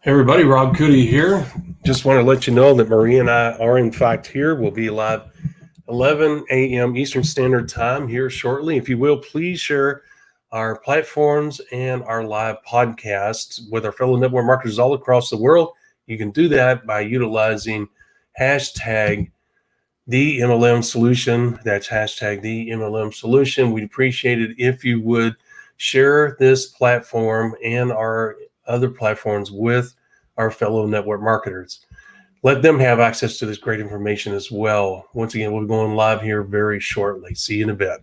Hey everybody, Rob Cootie here. Just want to let you know that Marie and I are in fact here. We'll be live 11 a.m. Eastern Standard Time here shortly. If you will, please share our platforms and our live podcasts with our fellow network marketers all across the world. You can do that by utilizing hashtag the MLM solution. That's hashtag the MLM solution. We'd appreciate it if you would share this platform and our other platforms with our fellow network marketers. Let them have access to this great information as well. Once again, we'll be going live here very shortly. See you in a bit.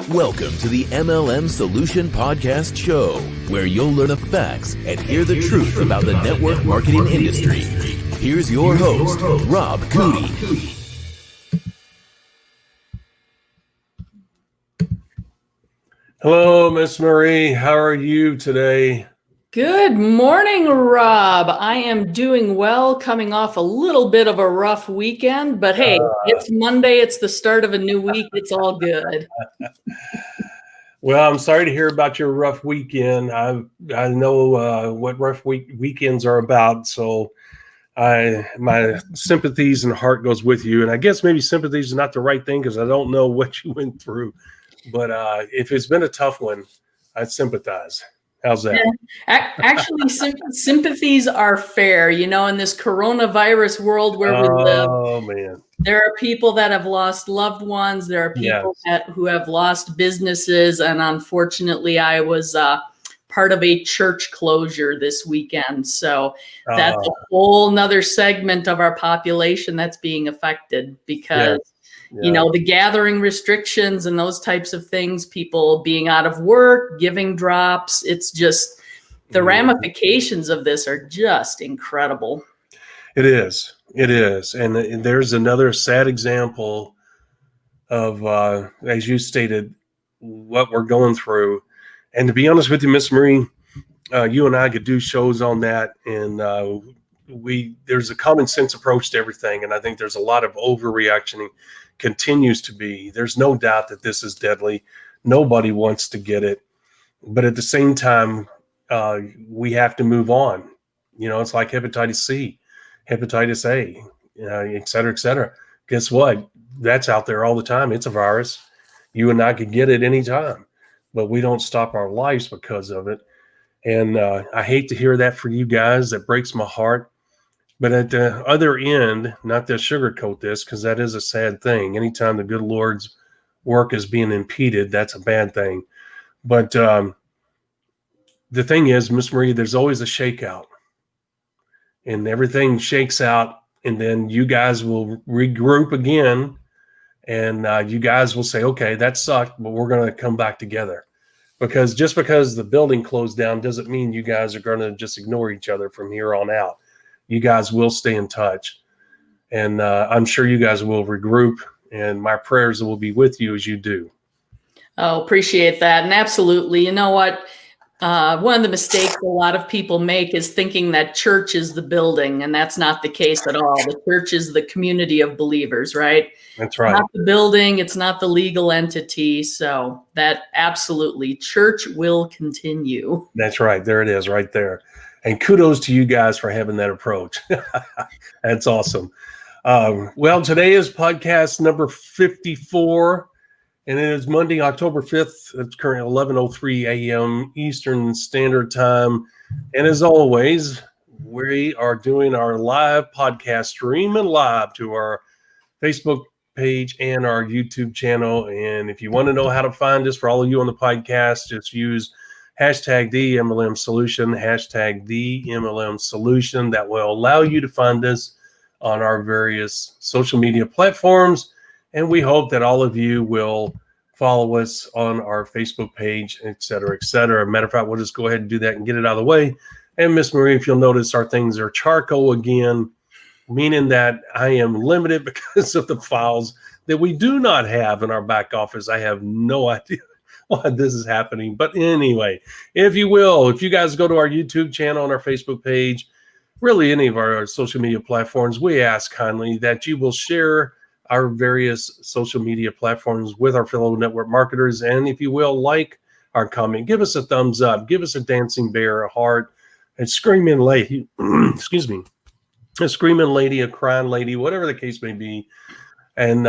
Welcome to the MLM Solution Podcast Show, where you'll learn the facts and hear the truth about the network marketing industry. Here's your host, Rob Cootie. Hello, Miss Marie. How are you today? Good morning, Rob. I am doing well, coming off a little bit of a rough weekend, but hey, it's Monday. It's the start of a new week. It's all good. Well, I'm sorry to hear about your rough weekend. I know what rough weekends are about, so my sympathies and heart goes with you. And I guess maybe sympathies is not the right thing because I don't know what you went through. But if it's been a tough one, I sympathize. How's that? Yeah. Actually, sympathies are fair. You know, in this coronavirus world where we live, man, there are people that have lost loved ones. There are people who have lost businesses. And unfortunately, I was part of a church closure this weekend. So that's a whole nother segment of our population that's being affected because you know, the gathering restrictions and those types of things, people being out of work, giving drops. It's just the ramifications of this are just incredible. It is. It is. And there's another sad example of, as you stated, what we're going through. And to be honest with you, Miss Marie, you and I could do shows on that. And there's a common sense approach to everything. And I think there's a lot of overreaction. Continues to be. There's no doubt that this is deadly. Nobody wants to get it, but at the same time, we have to move on. You know, it's like hepatitis C, hepatitis A, et cetera, et cetera. Guess what? That's out there all the time. It's a virus. You and I could get it anytime, but we don't stop our lives because of it. And I hate to hear that for you guys. That breaks my heart. But at the other end, not to sugarcoat this, because that is a sad thing. Anytime the good Lord's work is being impeded, that's a bad thing. But the thing is, Miss Marie, there's always a shakeout. And everything shakes out, and then you guys will regroup again, and you guys will say, okay, that sucked, but we're going to come back together. Because just because the building closed down doesn't mean you guys are going to just ignore each other from here on out. You guys will stay in touch, and I'm sure you guys will regroup, and my prayers will be with you as you do. Oh, appreciate that. And absolutely. You know what? One of the mistakes a lot of people make is thinking that church is the building, and that's not the case at all. The church is the community of believers, right? That's right. It's not the building. It's not the legal entity. So that absolutely, church will continue. That's right. There it is right there. And kudos to you guys for having that approach. That's awesome. Well, today is podcast number 54, and it is Monday, October 5th. It's currently 11:03 a.m. Eastern Standard Time. And as always, we are doing our live podcast, streaming live to our Facebook page and our YouTube channel. And if you want to know how to find us, for all of you on the podcast, just use hashtag the MLM solution, hashtag the MLM solution. That will allow you to find us on our various social media platforms. And we hope that all of you will follow us on our Facebook page, et cetera, et cetera. Matter of fact, we'll just go ahead and do that and get it out of the way. And Miss Marie, if you'll notice, our things are charcoal again, meaning that I am limited because of the files that we do not have in our back office. I have no idea why this is happening. But anyway, if you guys go to our YouTube channel and our Facebook page, really any of our social media platforms, we ask kindly that you will share our various social media platforms with our fellow network marketers. And if you will, like our comment, give us a thumbs up, give us a dancing bear, a heart, and screaming lady, excuse me, a screaming lady, a crying lady, whatever the case may be. And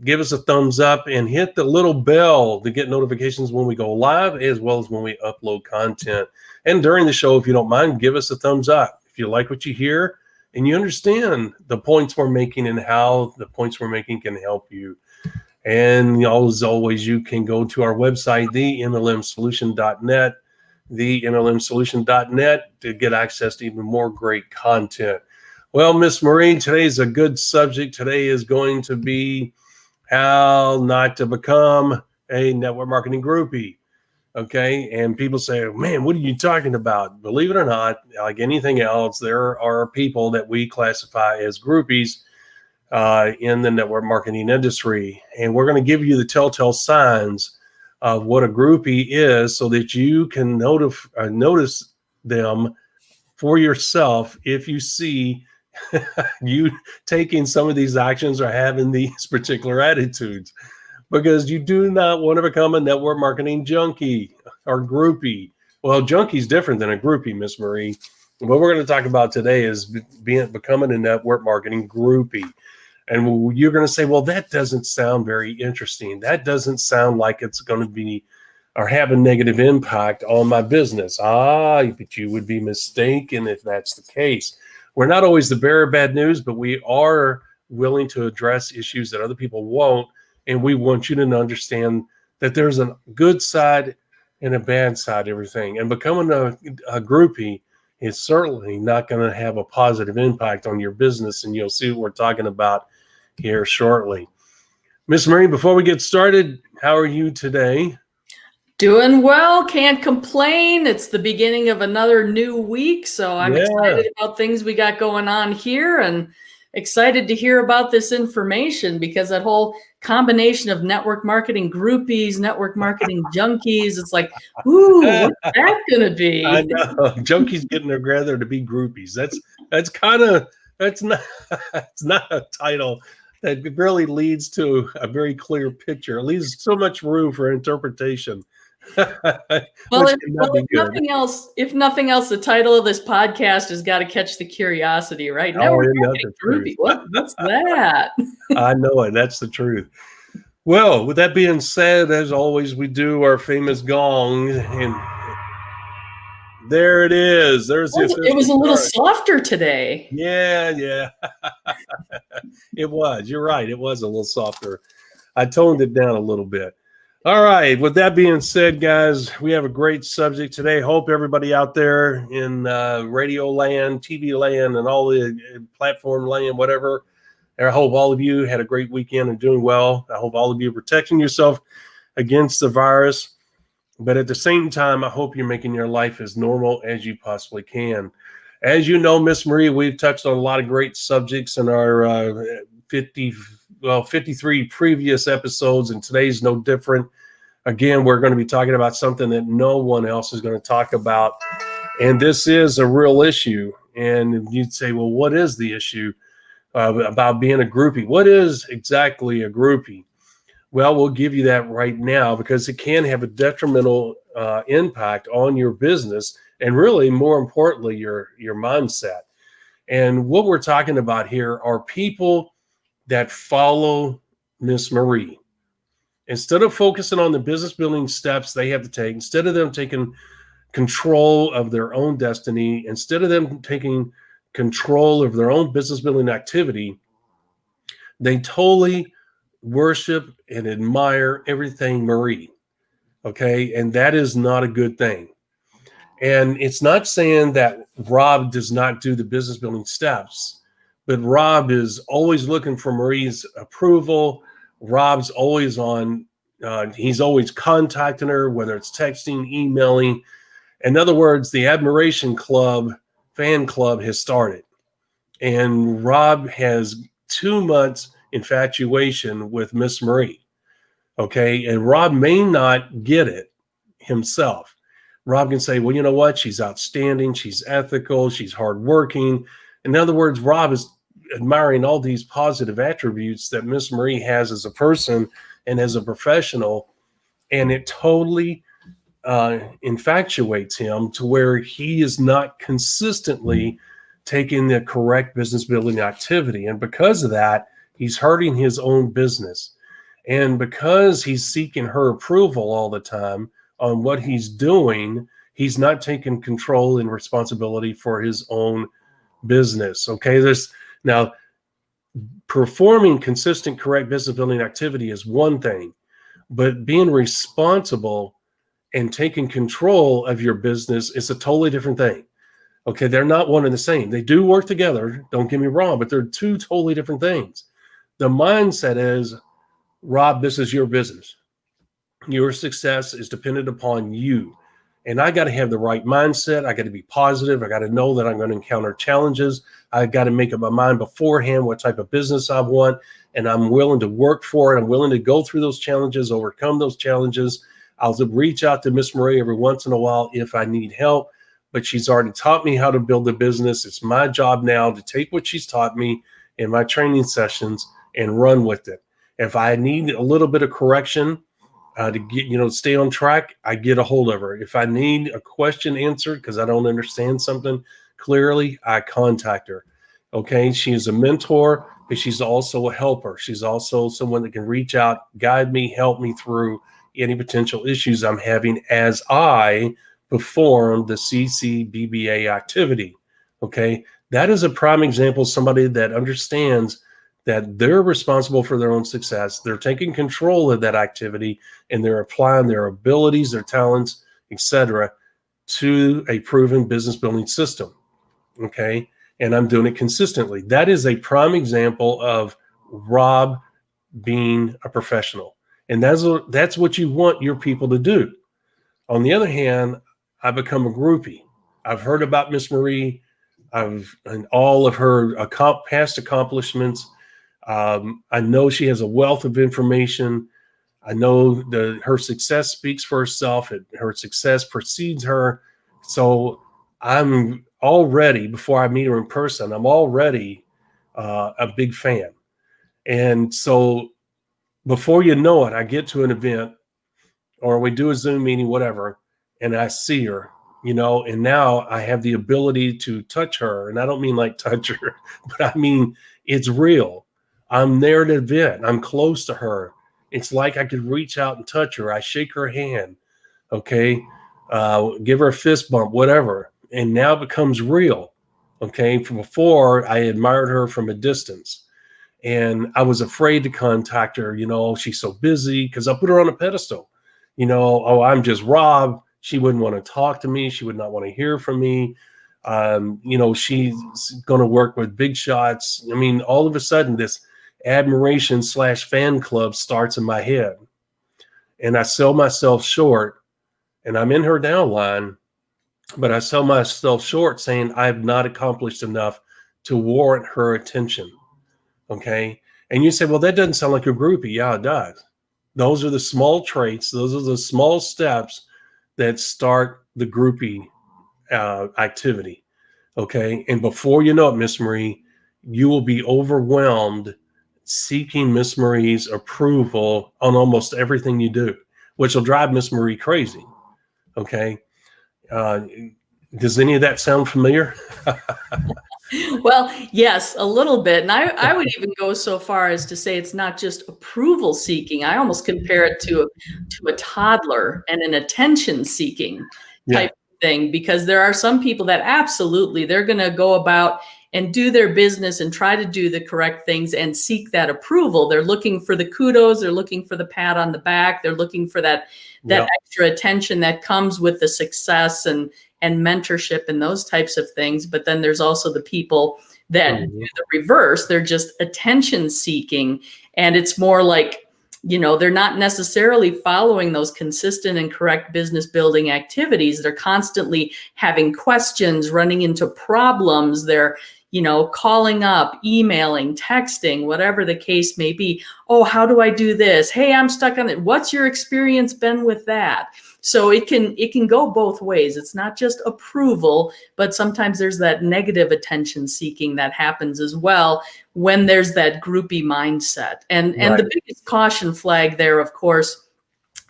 give us a thumbs up and hit the little bell to get notifications when we go live, as well as when we upload content. And during the show, if you don't mind, give us a thumbs up. If you like what you hear and you understand the points we're making and how the points we're making can help you. And as always, you can go to our website, themlmsolution.net, themlmsolution.net, to get access to even more great content. Well, Miss Marie, today's a good subject. Today is going to be how not to become a network marketing groupie. Okay. And people say, man, what are you talking about? Believe it or not, like anything else, there are people that we classify as groupies in the network marketing industry. And we're going to give you the telltale signs of what a groupie is so that you can notice them for yourself if you see you taking some of these actions or having these particular attitudes, because you do not want to become a network marketing junkie or groupie. Well, junkie's different than a groupie, Miss Marie. What we're going to talk about today is becoming a network marketing groupie. And you're going to say, well, that doesn't sound very interesting. That doesn't sound like it's going to be or have a negative impact on my business. But you would be mistaken if that's the case. We're not always the bearer of bad news, but we are willing to address issues that other people won't. And we want you to understand that there's a good side and a bad side to everything. And becoming a groupie is certainly not going to have a positive impact on your business. And you'll see what we're talking about here shortly. Miss Marie, before we get started, how are you today? Doing well, can't complain. It's the beginning of another new week, so I'm excited about things we got going on here and excited to hear about this information, because that whole combination of network marketing groupies, network marketing junkies, it's like, ooh, what's that going to be? I know. Junkies getting together to be groupies. That's not a title that really leads to a very clear picture. It leaves so much room for interpretation. Well, if nothing else, the title of this podcast has got to catch the curiosity, right? Now we're the truth. What's that? I know it. That's the truth. Well, with that being said, as always, we do our famous gong, and there it is. It was a little softer today. Yeah. It was. You're right. It was a little softer. I toned it down a little bit. All right. With that being said, guys, we have a great subject today. Hope everybody out there in radio land, TV land, and all the platform land, whatever. I hope all of you had a great weekend and doing well. I hope all of you are protecting yourself against the virus. But at the same time, I hope you're making your life as normal as you possibly can. As you know, Miss Marie, we've touched on a lot of great subjects in our 53 previous episodes, and today's no different. Again, we're going to be talking about something that no one else is going to talk about, and this is a real issue. And you'd say, well, what is the issue about being a groupie? What is exactly a groupie? Well, we'll give you that right now, because it can have a detrimental impact on your business, and really, more importantly, your mindset. And what we're talking about here are people that follow Miss Marie. Instead of focusing on the business building steps they have to take, instead of them taking control of their own destiny, instead of them taking control of their own business building activity, they totally worship and admire everything Marie. Okay. And that is not a good thing. And it's not saying that Rob does not do the business building steps, but Rob is always looking for Marie's approval. Rob's always on He's always contacting her, whether it's texting, emailing. In other words, the admiration club, fan club has started. And Rob has too much infatuation with Miss Marie. Okay. And Rob may not get it himself. Rob can say, well, you know what? She's outstanding. She's ethical. She's hardworking. In other words, Rob is admiring all these positive attributes that Miss Marie has as a person and as a professional. And it totally infatuates him to where he is not consistently taking the correct business building activity. And because of that, he's hurting his own business. And because he's seeking her approval all the time on what he's doing, he's not taking control and responsibility for his own business. Okay. Now, performing consistent, correct business building activity is one thing, but being responsible and taking control of your business is a totally different thing. Okay. They're not one and the same. They do work together. Don't get me wrong, but they're two totally different things. The mindset is, Rob, this is your business. Your success is dependent upon you. And I got to have the right mindset. I got to be positive. I got to know that I'm going to encounter challenges. I got to make up my mind beforehand what type of business I want. And I'm willing to work for it. I'm willing to go through those challenges, overcome those challenges. I'll reach out to Miss Marie every once in a while if I need help. But she's already taught me how to build a business. It's my job now to take what she's taught me in my training sessions and run with it. If I need a little bit of correction to get, stay on track, I get a hold of her. If I need a question answered because I don't understand something clearly, I contact her. Okay. She is a mentor, but she's also a helper. She's also someone that can reach out, guide me, help me through any potential issues I'm having as I perform the CCBBA activity. Okay. That is a prime example of somebody that understands that they're responsible for their own success. They're taking control of that activity and they're applying their abilities, their talents, etc., to a proven business building system. Okay. And I'm doing it consistently. That is a prime example of Rob being a professional. And that's what you want your people to do. On the other hand, I become a groupie. I've heard about Miss Marie. And all of her past accomplishments. I know she has a wealth of information. I know her success speaks for herself. Her success precedes her. So I'm already, before I meet her in person, I'm already a big fan. And so before you know it, I get to an event or we do a Zoom meeting, whatever, and I see her, and now I have the ability to touch her. And I don't mean like touch her, but I mean, it's real. I'm there at an event. I'm close to her. It's like I could reach out and touch her. I shake her hand, okay, give her a fist bump, whatever. And now it becomes real, okay? From before, I admired her from a distance. And I was afraid to contact her. She's so busy because I put her on a pedestal. I'm just Rob. She wouldn't want to talk to me. She would not want to hear from me. She's going to work with big shots. I mean, all of a sudden, this admiration/fan club starts in my head. And I sell myself short. And I'm in her downline, but I sell myself short saying I've not accomplished enough to warrant her attention. Okay. And you say, well, that doesn't sound like a groupie. Yeah, it does. Those are the small traits. Those are the small steps that start the groupie activity. Okay. And before you know it, Miss Marie, you will be overwhelmed seeking Miss Marie's approval on almost everything you do, which will drive Miss Marie crazy. Okay. Does any of that sound familiar? Well, yes, a little bit. And I would even go so far as to say it's not just approval seeking. I almost compare it to a toddler and an attention seeking type of thing, because there are some people that absolutely they're going to go about and do their business and try to do the correct things and seek that approval. They're looking for the kudos. They're looking for the pat on the back. They're looking for that extra attention that comes with the success and mentorship and those types of things. But then there's also the people that do the reverse. They're just attention seeking. And it's more like they're not necessarily following those consistent and correct business building activities. They're constantly having questions, running into problems. They're, calling up, emailing, texting, whatever the case may be. Oh, how do I do this? Hey, I'm stuck on it. What's your experience been with that? So it can go both ways. It's not just approval, but sometimes there's that negative attention seeking that happens as well when there's that groupie mindset. And the biggest caution flag there, of course,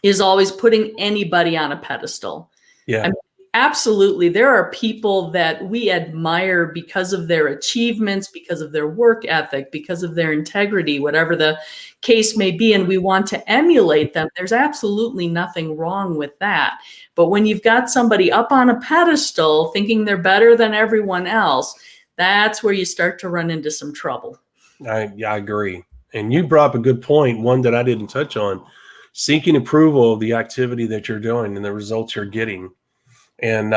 is always putting anybody on a pedestal. Yeah. I mean, absolutely. There are people that we admire because of their achievements, because of their work ethic, because of their integrity, whatever the case may be, and we want to emulate them. There's absolutely nothing wrong with that. But when you've got somebody up on a pedestal thinking they're better than everyone else, that's where you start to run into some trouble. I agree. And you brought up a good point, one that I didn't touch on. Seeking approval of the activity that you're doing and the results you're getting. And,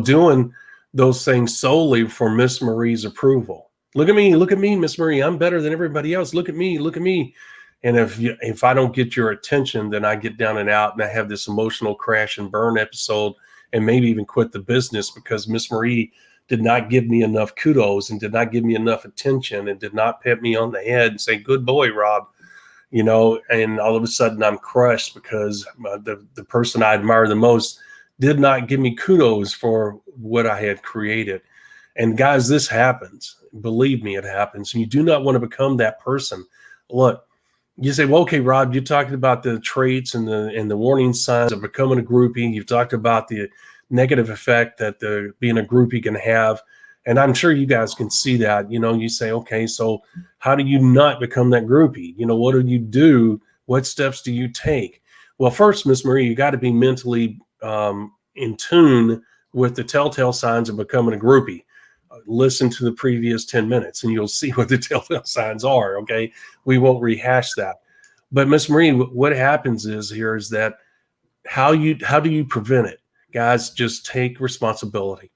doing those things solely for Miss Marie's approval. Look at me, Miss Marie. I'm better than everybody else. Look at me. And if I don't get your attention, then I get down and out and I have this emotional crash and burn episode and maybe even quit the business because Miss Marie did not give me enough kudos and did not give me enough attention and did not pat me on the head and say, good boy, Rob. And all of a sudden I'm crushed because the person I admire the most did not give me kudos for what I had created. And guys, this happens. Believe me, it happens. And you do not want to become that person. Look, you say, well, okay, Rob, you talked about the traits and the warning signs of becoming a groupie. You've talked about the negative effect that being a groupie can have. And I'm sure you guys can see that. You say, okay, so how do you not become that groupie? What do you do? What steps do you take? Well, first, Miss Marie, you got to be mentally in tune with the telltale signs of becoming a groupie. Listen to the previous 10 minutes and you'll see what the telltale signs are. Okay. We won't rehash that. But Miss Marie, what happens is that how do you prevent it? Guys, just take responsibility.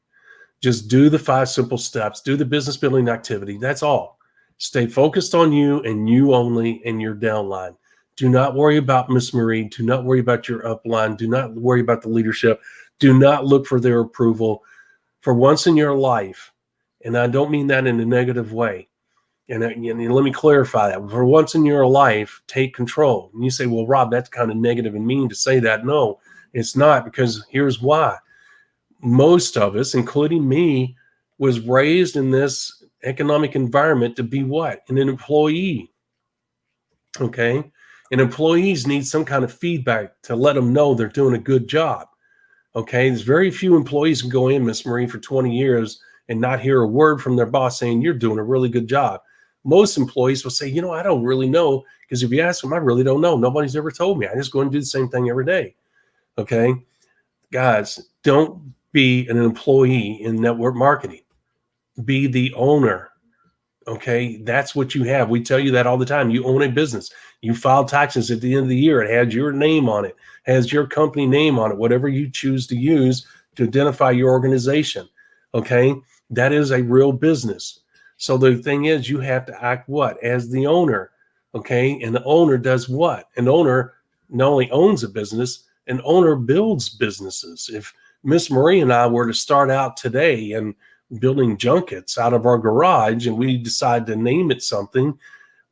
Just do the 5 simple steps, do the business building activity. That's all. Stay focused on you and you only and your downline. Do not worry about Miss Marie. Do not worry about your upline. Do not worry about the leadership. Do not look for their approval. For once in your life, and I don't mean that in a negative way, and let me clarify that. For once in your life, take control. And you say, well, Rob, that's kind of negative and mean to say that. No, it's not, because here's why. Most of us, including me, was raised in this economic environment to be what? An employee. Okay? And employees need some kind of feedback to let them know they're doing a good job. Okay? There's very few employees can go in, Miss Marie, for 20 years and not hear a word from their boss saying, you're doing a really good job. Most employees will say, I don't really know, because if you ask them, I really don't know. Nobody's ever told me. I just go and do the same thing every day. Okay? Guys, don't be an employee in network marketing. Be the owner. Okay? That's what you have. We tell you that all the time. You own a business. You file taxes at the end of the year. It has your name on it, has your company name on it, whatever you choose to use to identify your organization. Okay? That is a real business. So the thing is, you have to act what? As the owner. Okay? And the owner does what? An owner not only owns a business, an owner builds businesses. If Miss Marie and I were to start out today and building junkets out of our garage and we decide to name it something,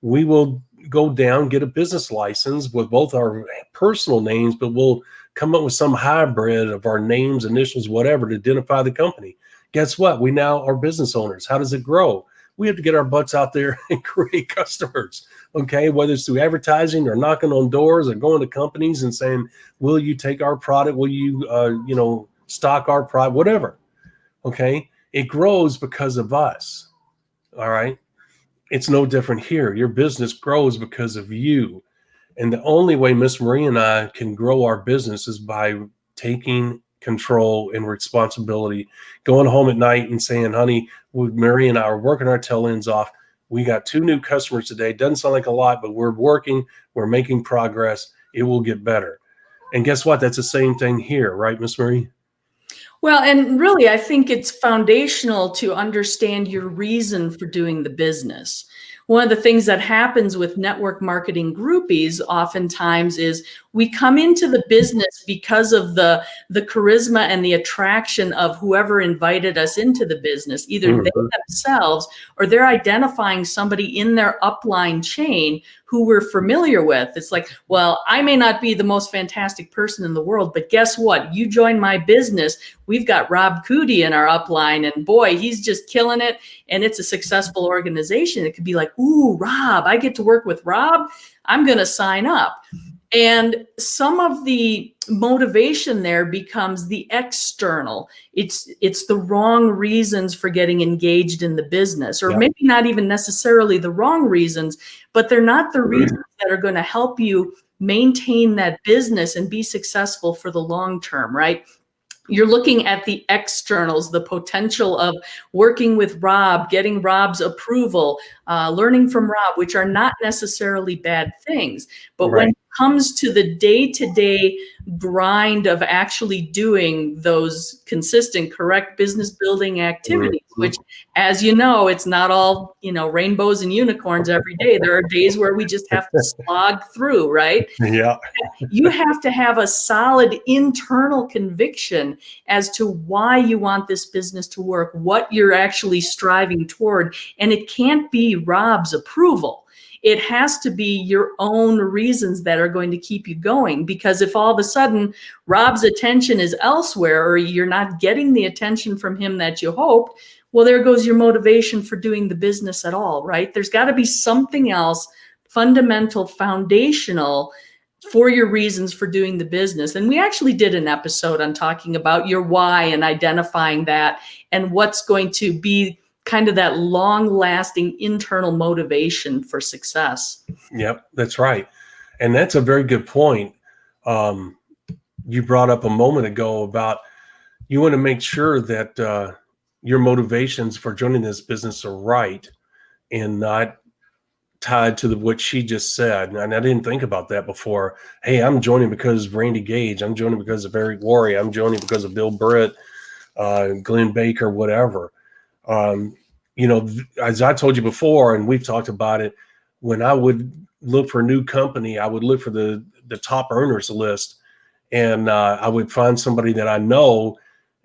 we will go down, get a business license with both our personal names, but we'll come up with some hybrid of our names, initials, whatever, to identify the company. Guess what? We now are business owners. How does it grow? We have to get our butts out there and create customers, okay? Whether it's through advertising or knocking on doors or going to companies and saying, will you take our product? Will you, stock our product? Whatever, okay? It grows because of us, all right? It's no different here. Your business grows because of you. And the only way Miss Marie and I can grow our business is by taking control and responsibility, going home at night and saying, honey, Mary and I are working our tail ends off. We got 2 new customers today. Doesn't sound like a lot, but we're working, we're making progress. It will get better. And guess what? That's the same thing here, right, Miss Marie? Well, and really, I think it's foundational to understand your reason for doing the business. One of the things that happens with network marketing groupies oftentimes is we come into the business because of the charisma and the attraction of whoever invited us into the business. Either they themselves or they're identifying somebody in their upline chain who we're familiar with. It's like, well, I may not be the most fantastic person in the world, but guess what? You join my business. We've got Rob Cootie in our upline, and boy, he's just killing it. And it's a successful organization. It could be like, ooh, Rob, I get to work with Rob. I'm going to sign up. And some of the motivation there becomes the external. It's the wrong reasons for getting engaged in the business, or maybe not even necessarily the wrong reasons, but they're not the reasons that are going to help you maintain that business and be successful for the long term, right? You're looking at the externals, the potential of working with Rob, getting Rob's approval, learning from Rob, which are not necessarily bad things. But when it comes to the day-to-day grind of actually doing those consistent, correct business building activities, which, as you know, it's not all, rainbows and unicorns every day. There are days where we just have to slog through, right? Yeah. You have to have a solid internal conviction as to why you want this business to work, what you're actually striving toward. And it can't be Rob's approval. It has to be your own reasons that are going to keep you going. Because if all of a sudden Rob's attention is elsewhere, or you're not getting the attention from him that you hoped, well, there goes your motivation for doing the business at all, right? There's got to be something else fundamental, foundational for your reasons for doing the business. And we actually did an episode on talking about your why and identifying that and what's going to be kind of that long-lasting internal motivation for success. Yep, that's right. And that's a very good point. You brought up a moment ago about you want to make sure that your motivations for joining this business are right and not tied to what she just said. And I didn't think about that before. Hey, I'm joining because of Randy Gage. I'm joining because of Eric Worre. I'm joining because of Bill Britt, Glenn Baker, whatever. As I told you before, and we've talked about it, when I would look for a new company, I would look for the top earners list, and I would find somebody that I know,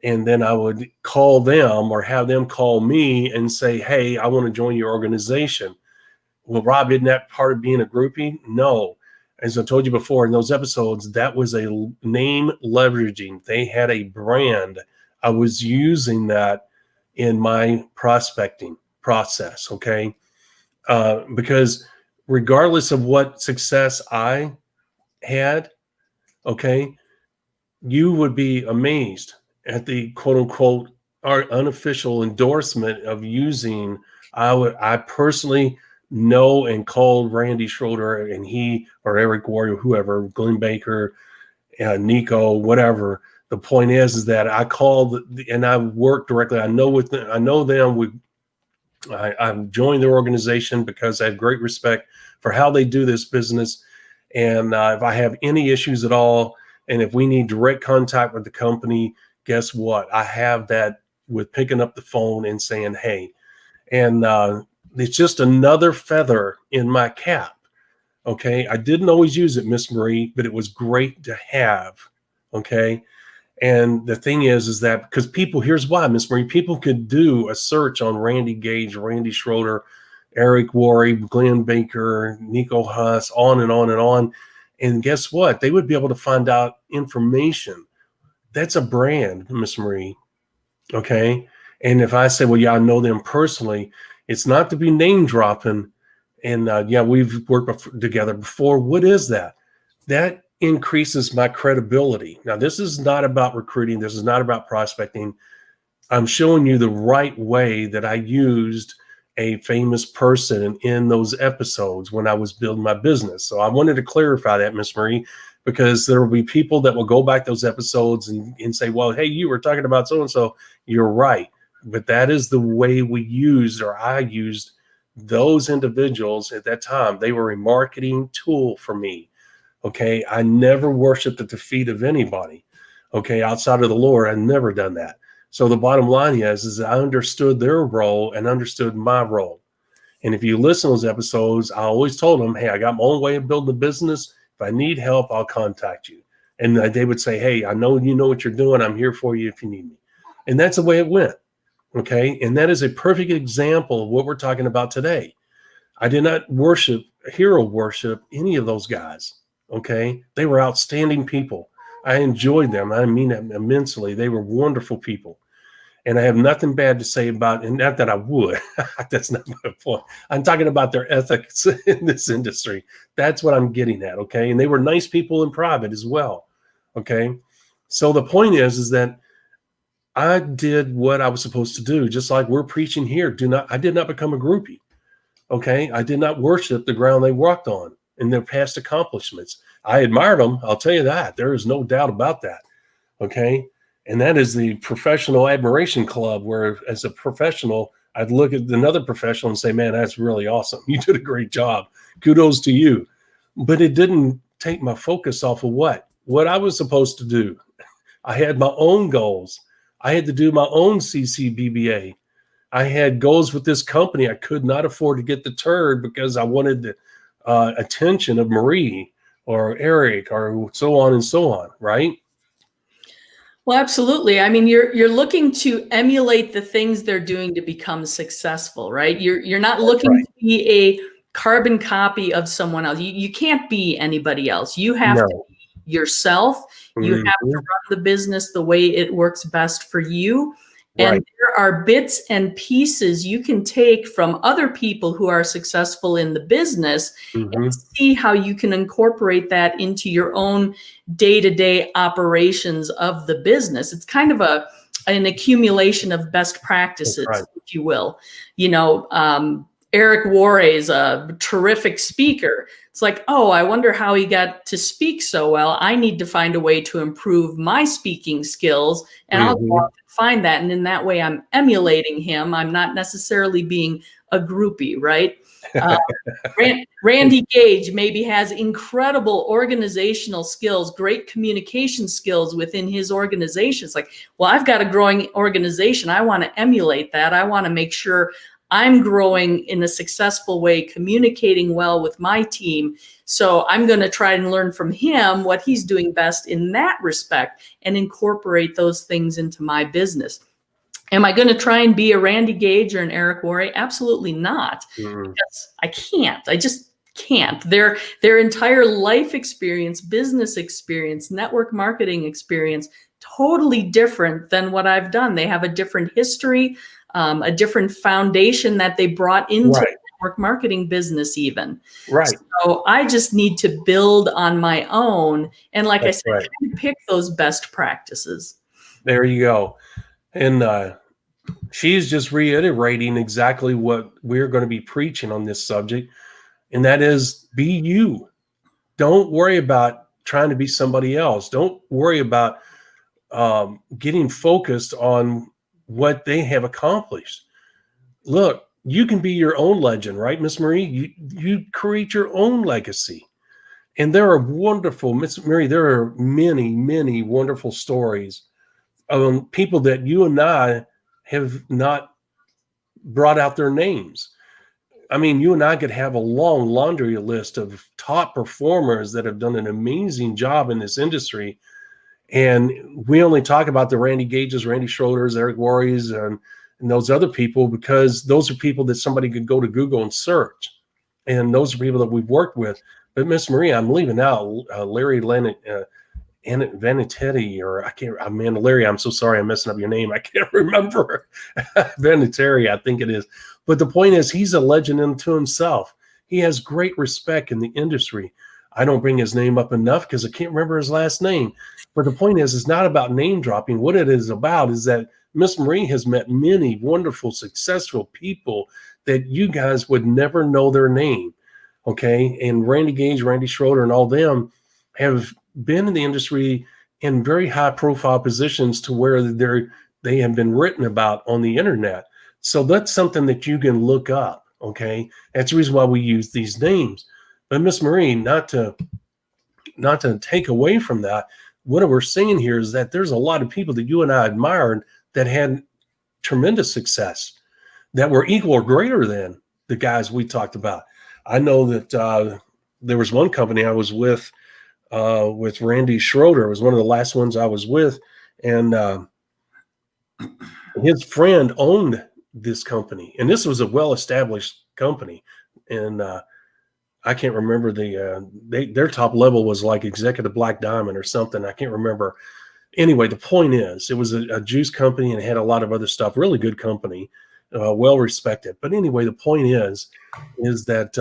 and then I would call them or have them call me and say, hey, I want to join your organization. Well, Rob, isn't that part of being a groupie? No. As I told you before in those episodes, that was a name leveraging. They had a brand. I was using that in my prospecting process, okay? Because regardless of what success I had, okay, you would be amazed at the quote unquote our unofficial endorsement of using. I personally know and called Randy Schroeder, and he or Eric Worre, whoever, Glenn Baker, Nico, whatever. The point is that I called and I work directly. I know them. I've joined their organization because I have great respect for how they do this business. And if I have any issues at all, and if we need direct contact with the company, guess what? I have that with picking up the phone and saying, hey, and it's just another feather in my cap. Okay. I didn't always use it, Miss Marie, but it was great to have. Okay. And the thing is that because here's why, Miss Marie, people could do a search on Randy Gage, Randy Schroeder, Eric Worre, Glenn Baker, Nico Haas, on and on and on. And guess what? They would be able to find out information. That's a brand, Miss Marie. Okay. And if I say, well, yeah, I know them personally, it's not to be name dropping. And we've worked together before. What is that? That increases my credibility. Now, this is not about recruiting. This is not about prospecting. I'm showing you the right way that I used a famous person in those episodes when I was building my business. So I wanted to clarify that, Miss Marie, because there will be people that will go back those episodes and say, well, hey, you were talking about so-and-so. You're right. But that is the way we used, or I used, those individuals at that time. They were a marketing tool for me. Okay. I never worshiped at the feet of anybody. Okay. Outside of the Lord, I've never done that. So the bottom line is I understood their role and understood my role. And if you listen to those episodes, I always told them, hey, I got my own way of building a business. If I need help, I'll contact you. And they would say, hey, I know you know what you're doing. I'm here for you if you need me. And that's the way it went. Okay. And that is a perfect example of what we're talking about today. I did not hero worship any of those guys. Okay. They were outstanding people. I enjoyed them. I mean that immensely. They were wonderful people. And I have nothing bad to say about, and not that I would, that's not my point. I'm talking about their ethics in this industry. That's what I'm getting at, okay? And they were nice people in private as well, okay? So the point is that I did what I was supposed to do, just like we're preaching here. I did not become a groupie, okay? I did not worship the ground they walked on in their past accomplishments. I admired them, I'll tell you that. There is no doubt about that, okay? And that is the professional admiration club, where as a professional, I'd look at another professional and say, man, that's really awesome. You did a great job. Kudos to you. But it didn't take my focus off of what I was supposed to do. I had my own goals. I had to do my own CCBBA. I had goals with this company. I could not afford to get deterred because I wanted the attention of Marie or Eric or so on, right? Well, absolutely. I mean, you're looking to emulate the things they're doing to become successful, right? You're not looking to be a carbon copy of someone else. You can't be anybody else. You have to be yourself. You have to run the business the way it works best for you. And there are bits and pieces you can take from other people who are successful in the business and see how you can incorporate that into your own day-to-day operations of the business. It's kind of an accumulation of best practices, if you will. You know, Eric Worre is a terrific speaker. It's like, oh, I wonder how he got to speak so well. I need to find a way to improve my speaking skills, and I'll go out and find that. And in that way, I'm emulating him. I'm not necessarily being a groupie, right? Randy Gage maybe has incredible organizational skills, great communication skills within his organization. It's like, well, I've got a growing organization. I want to emulate that. I want to make sure I'm growing in a successful way, communicating well with my team. So I'm going to try and learn from him what he's doing best in that respect and incorporate those things into my business. Am I going to try and be a Randy Gage or an Eric Worre? Absolutely not. Because I can't. I just can't. Their entire life experience, business experience, network marketing experience, totally different than what I've done. They have a different history, a different foundation that they brought into the network marketing business even. So I just need to build on my own. And like I said, kind of pick those best practices. There you go. And she's just reiterating exactly what we're going to be preaching on this subject. And that is, be you. Don't worry about trying to be somebody else. Don't worry about getting focused on what they have accomplished. Look, you can be your own legend, right, Miss Marie? You create your own legacy. And there are wonderful, Miss Marie, there are many, many wonderful stories of people that you and I have not brought out their names. I mean, you and I could have a long laundry list of top performers that have done an amazing job in this industry. And we only talk about the Randy Gages, Randy Schroeders, Eric Worres, and those other people because those are people that somebody could go to Google and search. And those are people that we've worked with. But Miss Marie, I'm leaving out Larry Vanitetti, or I can't, Amanda Larry, I'm so sorry I'm messing up your name. I can't remember. Vanitetti, I think it is. But the point is, he's a legend unto himself. He has great respect in the industry. I don't bring his name up enough because I can't remember his last name. But the point is, it's not about name dropping. What it is about is that Miss Marie has met many wonderful, successful people that you guys would never know their name. Okay. And Randy Gage, Randy Schroeder, and all them have been in the industry in very high profile positions to where they have been written about on the internet. So that's something that you can look up. Okay. That's the reason why we use these names. But Miss Marie, not to take away from that, what we're saying here is that there's a lot of people that you and I admired that had tremendous success, that were equal or greater than the guys we talked about. I know that there was one company I was with Randy Schroeder. It was one of the last ones I was with, and his friend owned this company, and this was a well-established company, and I can't remember their top level was like executive black diamond or something. I can't remember. Anyway, the point is, it was a juice company and it had a lot of other stuff. Really good company, well respected. But anyway, the point is that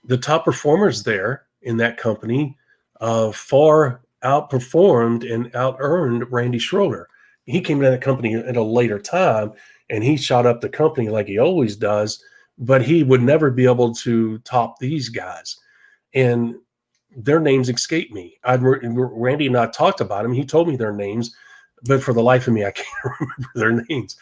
the top performers there in that company far outperformed and out-earned Randy Schroeder. He came to that company at a later time, and he shot up the company like he always does, but he would never be able to top these guys. And their names escape me. Randy and I talked about them. He told me their names, but for the life of me, I can't remember their names.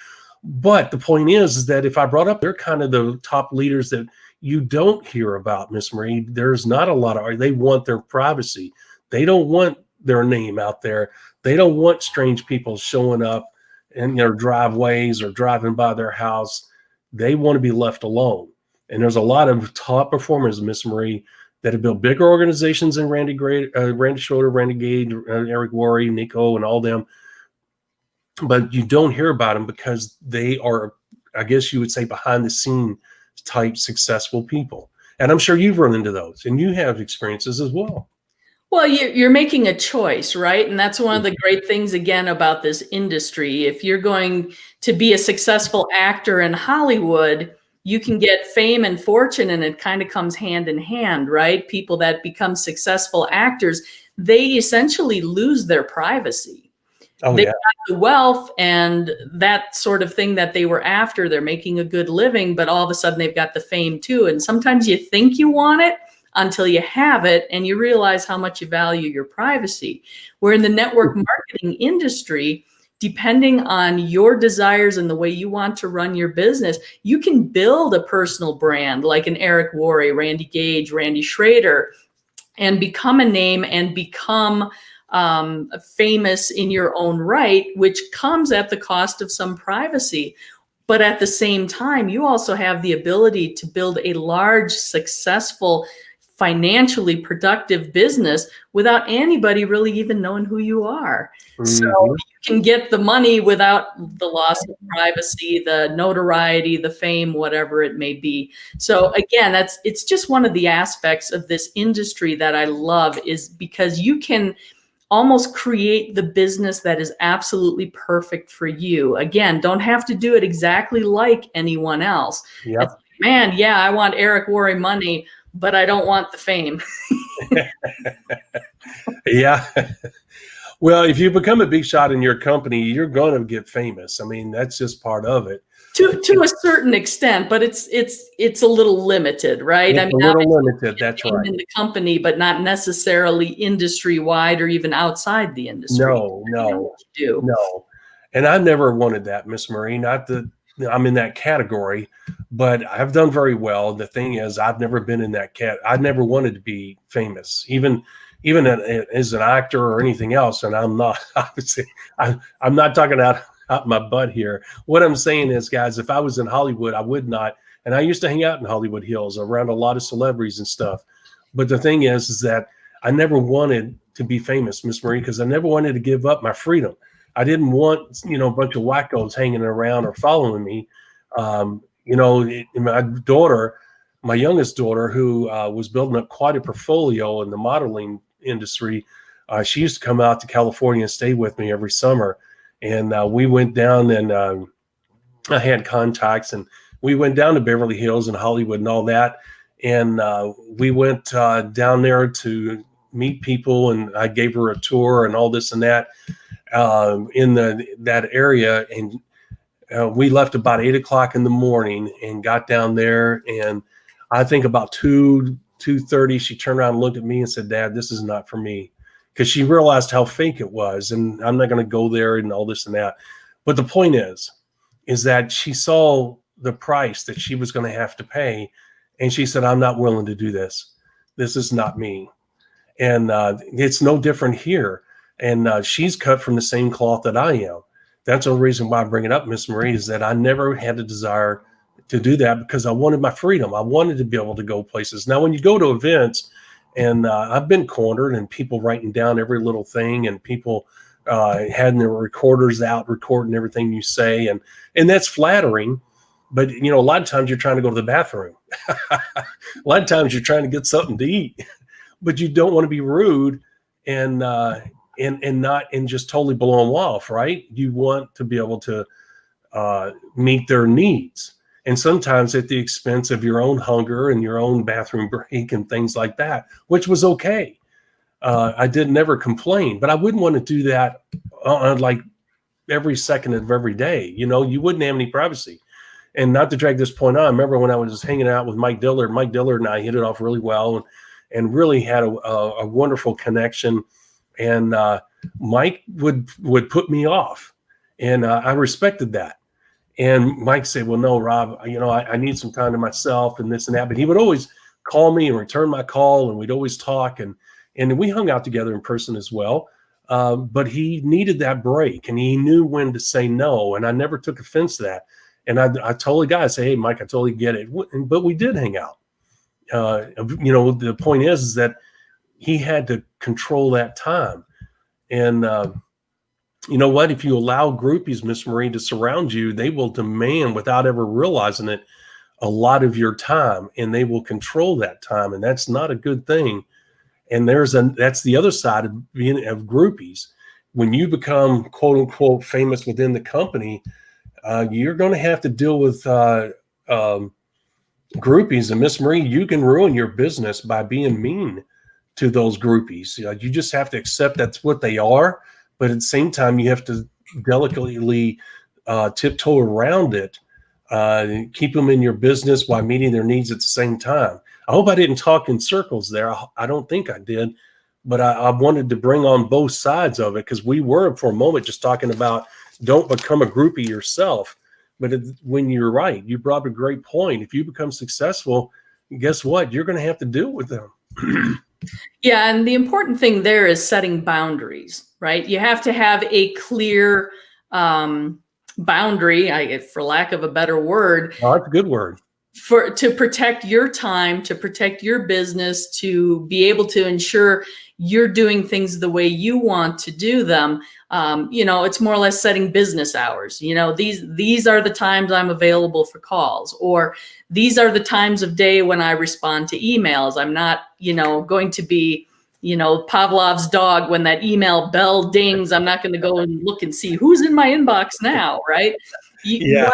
But the point is that if I brought up, they're kind of the top leaders that you don't hear about, Miss Marie. There's not a lot of, they want their privacy. They don't want their name out there. They don't want strange people showing up in their driveways or driving by their house. They want to be left alone. And there's a lot of top performers, Miss Marie, that have built bigger organizations than Randy Schroeder, Randy Gage, Eric Worre, Nico, and all them. But you don't hear about them because they are, I guess you would say, behind the scene type successful people. And I'm sure you've run into those, and you have experiences as well. Well, you're making a choice, right? And that's one of the great things, again, about this industry. If you're going to be a successful actor in Hollywood, you can get fame and fortune, and it kind of comes hand in hand, right? People that become successful actors, they essentially lose their privacy. They got the wealth and that sort of thing that they were after. They're making a good living, but all of a sudden they've got the fame too. And sometimes you think you want it until you have it and you realize how much you value your privacy. Where in the network marketing industry, depending on your desires and the way you want to run your business, you can build a personal brand like an Eric Worre, Randy Gage, Randy Schroeder, and become a name and become famous in your own right, which comes at the cost of some privacy. But at the same time, you also have the ability to build a large, successful, financially productive business without anybody really even knowing who you are. Mm-hmm. So you can get the money without the loss of privacy, the notoriety, the fame, whatever it may be. So again, it's just one of the aspects of this industry that I love, is because you can almost create the business that is absolutely perfect for you. Again, don't have to do it exactly like anyone else. Yep. Man, yeah, I want Eric Worre money, but I don't want the fame. Yeah. Well, if you become a big shot in your company, you're going to get famous. I mean, that's just part of it. To a certain extent, but it's a little limited, right? It's a little limited. That's right. In the company, but not necessarily industry wide or even outside the industry. No. And I never wanted that, Miss Marie. Not that I'm in that category, but I've done very well. The thing is, I've never been in that I never wanted to be famous, even as an actor or anything else. And I'm not. Obviously, I'm not talking out my butt here. What I'm saying is, guys, if I was in Hollywood, I would not. And I used to hang out in Hollywood Hills around a lot of celebrities and stuff. But the thing is that I never wanted to be famous, Miss Marie, because I never wanted to give up my freedom. I didn't want, a bunch of wackos hanging around or following me. My youngest daughter, who was building up quite a portfolio in the modeling industry, she used to come out to California and stay with me every summer. And we went down, and I had contacts, and we went down to Beverly Hills and Hollywood and all that. And we went down there to meet people, and I gave her a tour and all this and that in that area. And we left about 8:00 in the morning and got down there. And I think about 2:30, she turned around and looked at me and said, "Dad, this is not for me." Because she realized how fake it was, and I'm not going to go there and all this and that. But the point is that she saw the price that she was going to have to pay, and she said, "I'm not willing to do this. This is not me." And it's no different here. And she's cut from the same cloth that I am. That's the reason why I bring it up, Miss Marie, is that I never had a desire to do that because I wanted my freedom. I wanted to be able to go places. Now, when you go to events, and I've been cornered, and people writing down every little thing, and people having their recorders out, recording everything you say, and that's flattering. But a lot of times you're trying to go to the bathroom. A lot of times you're trying to get something to eat, but you don't want to be rude and just totally blow them off, right? You want to be able to meet their needs. And sometimes at the expense of your own hunger and your own bathroom break and things like that, which was okay. I did never complain, but I wouldn't want to do that like every second of every day. You wouldn't have any privacy. And not to drag this point on, I remember when I was hanging out with Mike Dillard and I hit it off really well and really had a wonderful connection. And Mike would put me off, and I respected that. And Mike said, well, no, Rob, I need some time to myself and this and that. But he would always call me and return my call, and we'd always talk. And we hung out together in person as well. But he needed that break, and he knew when to say no. And I never took offense to that. And I totally got to say, hey, Mike, I totally get it. But we did hang out. The point is that he had to control that time. And you know what? If you allow groupies, Miss Marie, to surround you, they will demand, without ever realizing it, a lot of your time, and they will control that time, and that's not a good thing. And that's the other side of groupies. When you become quote unquote famous within the company, you're going to have to deal with groupies. And Miss Marie, you can ruin your business by being mean to those groupies. You just have to accept that's what they are. But at the same time, you have to delicately tiptoe around it, keep them in your business while meeting their needs at the same time. I hope I didn't talk in circles there. I don't think I did, but I wanted to bring on both sides of it, because we were for a moment just talking about don't become a groupie yourself. But when you're right, you brought up a great point. If you become successful, guess what? You're going to have to deal with them. Yeah, and the important thing there is setting boundaries, right? You have to have a clear boundary, for lack of a better word. Oh, that's a good word. To protect your time, to protect your business, to be able to ensure you're doing things the way you want to do them. It's more or less setting business hours. These are the times I'm available for calls, or these are the times of day when I respond to emails. I'm not, going to be, Pavlov's dog. When that email bell dings, I'm not going to go and look and see who's in my inbox now, right? You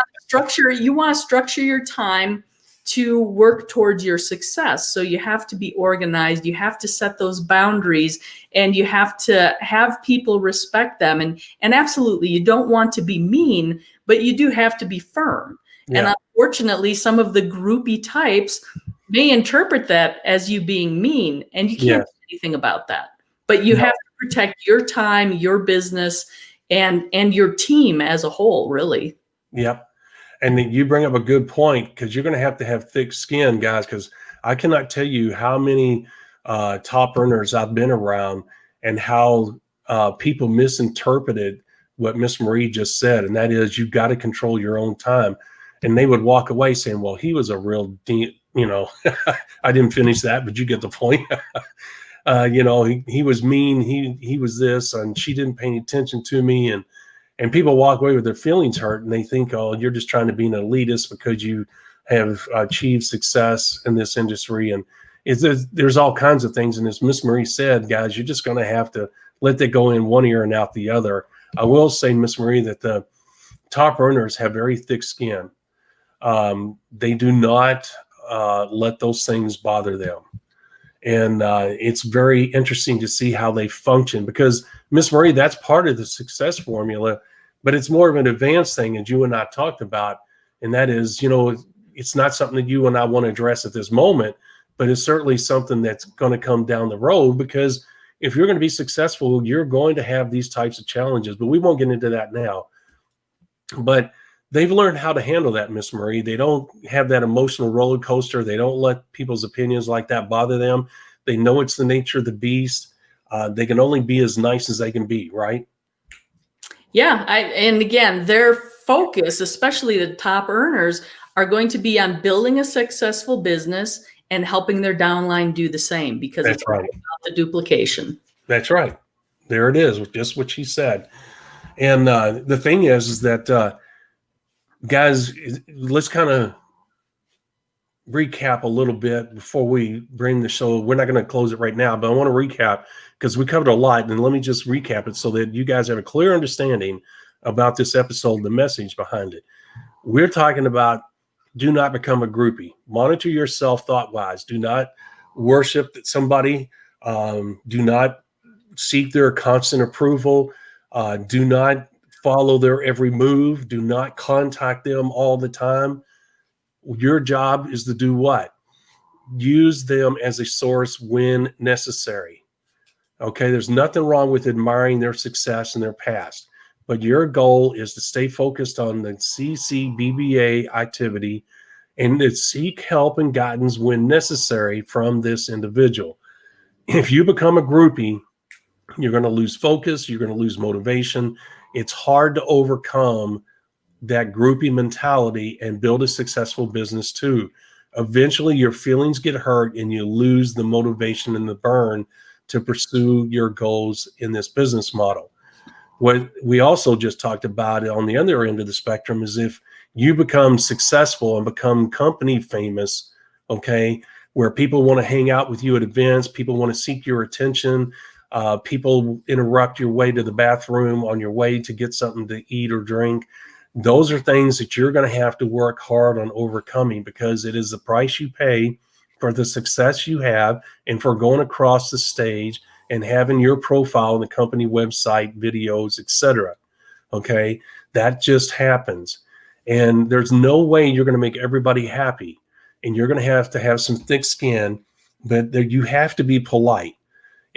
want to structure your time to work towards your success. So you have to be organized. You have to set those boundaries, and you have to have people respect them. And absolutely, you don't want to be mean, but you do have to be firm. Yeah. And unfortunately, some of the groupie types may interpret that as you being mean, and you can't do anything about that. But you have to protect your time, your business, and your team as a whole, really. Yep. And then you bring up a good point, because you're going to have thick skin, guys, because I cannot tell you how many top earners I've been around and how people misinterpreted what Miss Marie just said. And that is, you've got to control your own time. And they would walk away saying, well, he was a real, I didn't finish that, but you get the point. He was mean. He was this, and she didn't pay any attention to me. And people walk away with their feelings hurt, and they think, oh, you're just trying to be an elitist because you have achieved success in this industry. And there's all kinds of things. And as Miss Marie said, guys, you're just going to have to let that go in one ear and out the other. I will say, Miss Marie, that the top earners have very thick skin. They do not let those things bother them. And it's very interesting to see how they function, because Miss Marie, that's part of the success formula, but it's more of an advanced thing, as you and I talked about. And that is, it's not something that you and I want to address at this moment, but it's certainly something that's going to come down the road, because if you're going to be successful, you're going to have these types of challenges, but we won't get into that now. But they've learned how to handle that, Miss Marie. They don't have that emotional roller coaster. They don't let people's opinions like that bother them. They know it's the nature of the beast. They can only be as nice as they can be, right? Yeah. And again, they're focus, especially the top earners, are going to be on building a successful business and helping their downline do the same, because That's it's all right. about the duplication. That's right. There it is, just what she said. And the thing is that, guys, let's kind of recap a little bit before we bring the show. We're not going to close it right now, but I want to recap because we covered a lot. And let me just recap it so that you guys have a clear understanding about this episode, the message behind it. We're talking about do not become a groupie. Monitor yourself thought-wise. Do not worship somebody. Do not seek their constant approval. Do not follow their every move. Do not contact them all the time. Your job is to do what? Use them as a source when necessary. Okay, there's nothing wrong with admiring their success in their past, but your goal is to stay focused on the CCBBA activity and to seek help and guidance when necessary from this individual. If you become a groupie, you're going to lose focus, you're going to lose motivation. It's hard to overcome that groupie mentality and build a successful business too. Eventually your feelings get hurt and you lose the motivation and the burn to pursue your goals in this business model. What we also just talked about on the other end of the spectrum is if you become successful and become company famous, okay, where people want to hang out with you at events, people want to seek your attention, people interrupt your way to the bathroom on your way to get something to eat or drink. Those are things that you're going to have to work hard on overcoming, because it is the price you pay for the success you have and for going across the stage and having your profile on the company website, videos, etc. Okay, that just happens. And there's no way you're going to make everybody happy. And you're going to have some thick skin, but you have to be polite.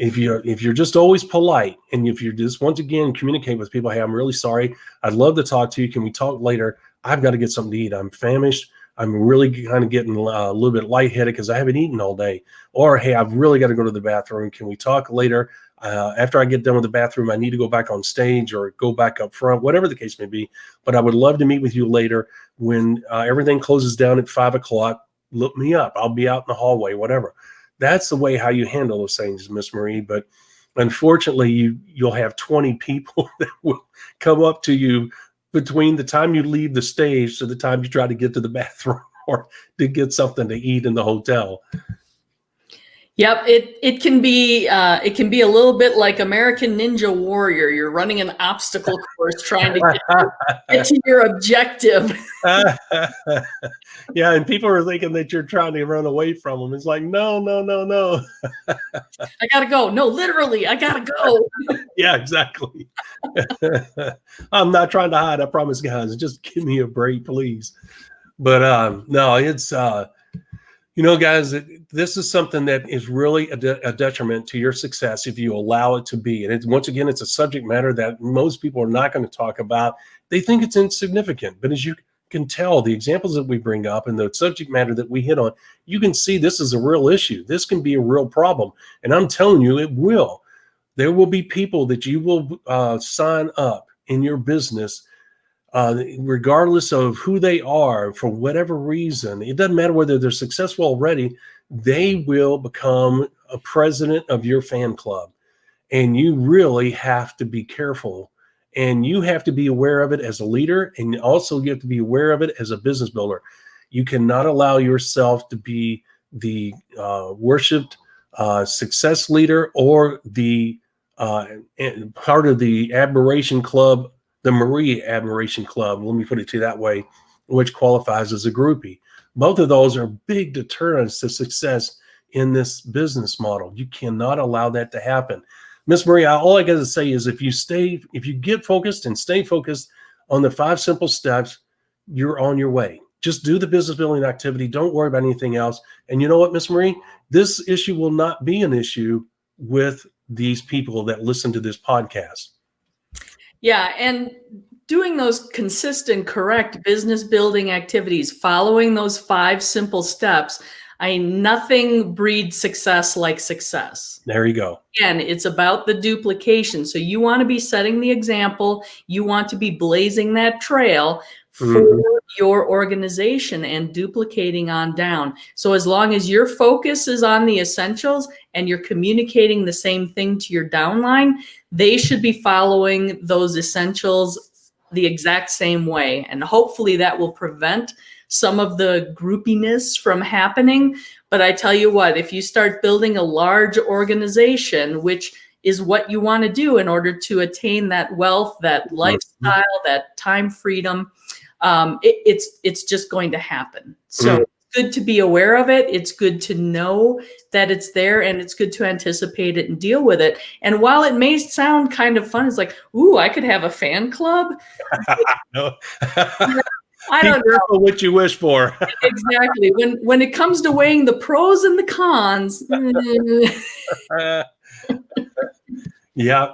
If you're just always polite, and if you just once again communicate with people, hey, I'm really sorry, I'd love to talk to you. Can we talk later? I've got to get something to eat. I'm famished. I'm really kind of getting a little bit lightheaded because I haven't eaten all day. Or, hey, I've really got to go to the bathroom. Can we talk later? After I get done with the bathroom, I need to go back on stage or go back up front, whatever the case may be. But I would love to meet with you later when everything closes down at 5 o'clock. Look me up. I'll be out in the hallway, whatever. That's the way how you handle those things, Miss Marie. But unfortunately, you'll have 20 people that will come up to you between the time you leave the stage to the time you try to get to the bathroom or to get something to eat in the hotel. Yep, it can be a little bit like American Ninja Warrior. You're running an obstacle course trying to get to your objective. Yeah, and people are thinking that you're trying to run away from them. It's like, no. I gotta go. No, literally, I gotta go. Yeah, exactly. I'm not trying to hide, I promise, guys. Just give me a break, please. But no, it's guys, this is something that is really a detriment to your success if you allow it to be. And once again, it's a subject matter that most people are not going to talk about. They think it's insignificant. But as you can tell, the examples that we bring up and the subject matter that we hit on, you can see this is a real issue. This can be a real problem. And I'm telling you, it will. There will be people that you will sign up in your business regardless of who they are, for whatever reason. It doesn't matter whether they're successful already. They will become a president of your fan club. And you really have to be careful. And you have to be aware of it as a leader. And also you have to be aware of it as a business builder. You cannot allow yourself to be the worshipped success leader or the part of the admiration club, the Marie Admiration Club, let me put it to you that way, which qualifies as a groupie. Both of those are big deterrents to success in this business model. You cannot allow that to happen. Miss Marie, all I got to say is if you get focused and stay focused on the 5 simple steps, you're on your way. Just do the business building activity. Don't worry about anything else. And you know what, Miss Marie? This issue will not be an issue with these people that listen to this podcast. Yeah, and doing those consistent, correct business building activities, following those 5 simple steps, Nothing breeds success like success. There you go. Again, it's about the duplication. So you want to be setting the example. You want to be blazing that trail for your organization and duplicating on down. So as long as your focus is on the essentials and you're communicating the same thing to your downline, they should be following those essentials the exact same way. And hopefully that will prevent some of the groupiness from happening. But I tell you what, if you start building a large organization, which is what you want to do in order to attain that wealth, that lifestyle, that time freedom, it's just going to happen. So it's good to be aware of it. It's good to know that it's there, and it's good to anticipate it and deal with it. And while it may sound kind of fun, it's like, ooh, I could have a fan club. No. I don't know what you wish for. exactly. When it comes to weighing the pros and the cons. Yeah.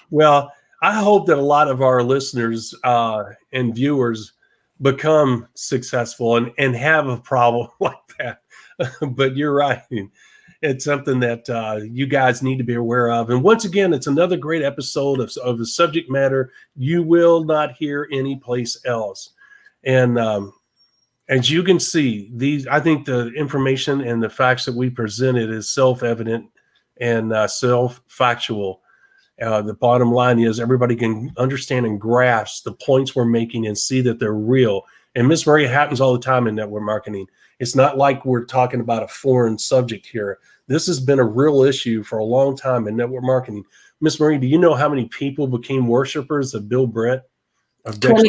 Well, I hope that a lot of our listeners and viewers become successful and have a problem like that. But you're right. It's something that you guys need to be aware of. And once again, it's another great episode of the subject matter you will not hear anyplace else. And as you can see, I think the information and the facts that we presented is self-evident and self-factual. The bottom line is everybody can understand and grasp the points we're making and see that they're real. And Miss Marie, it happens all the time in network marketing. It's not like we're talking about a foreign subject here. This has been a real issue for a long time in network marketing. Miss Marie, do you know how many people became worshipers of Bill Brett? 27.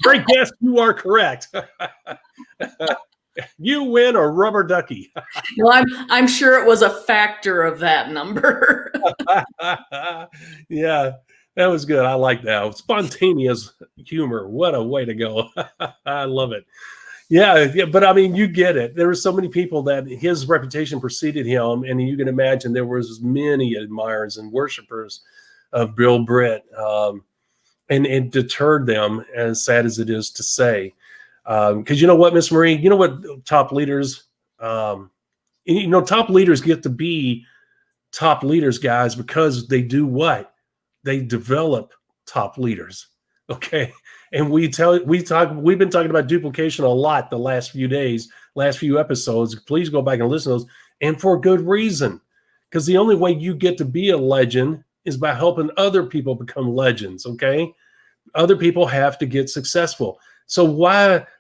Great guess. You are correct. You win a rubber ducky. Well, I'm sure it was a factor of that number. Yeah, that was good. I like that. Spontaneous humor. What a way to go. I love it. Yeah, but I mean, you get it. There were so many people that his reputation preceded him, and you can imagine there was many admirers and worshipers of Bill Britt. And it deterred them, as sad as it is to say. Because you know what, Miss Marie, you know what top leaders, top leaders get to be top leaders, guys, because they do what? They develop top leaders. Okay. And we've been talking about duplication a lot the last few days, last few episodes. Please go back and listen to those. And for good reason. Because the only way you get to be a legend is by helping other people become legends. Okay. Other people have to get successful. So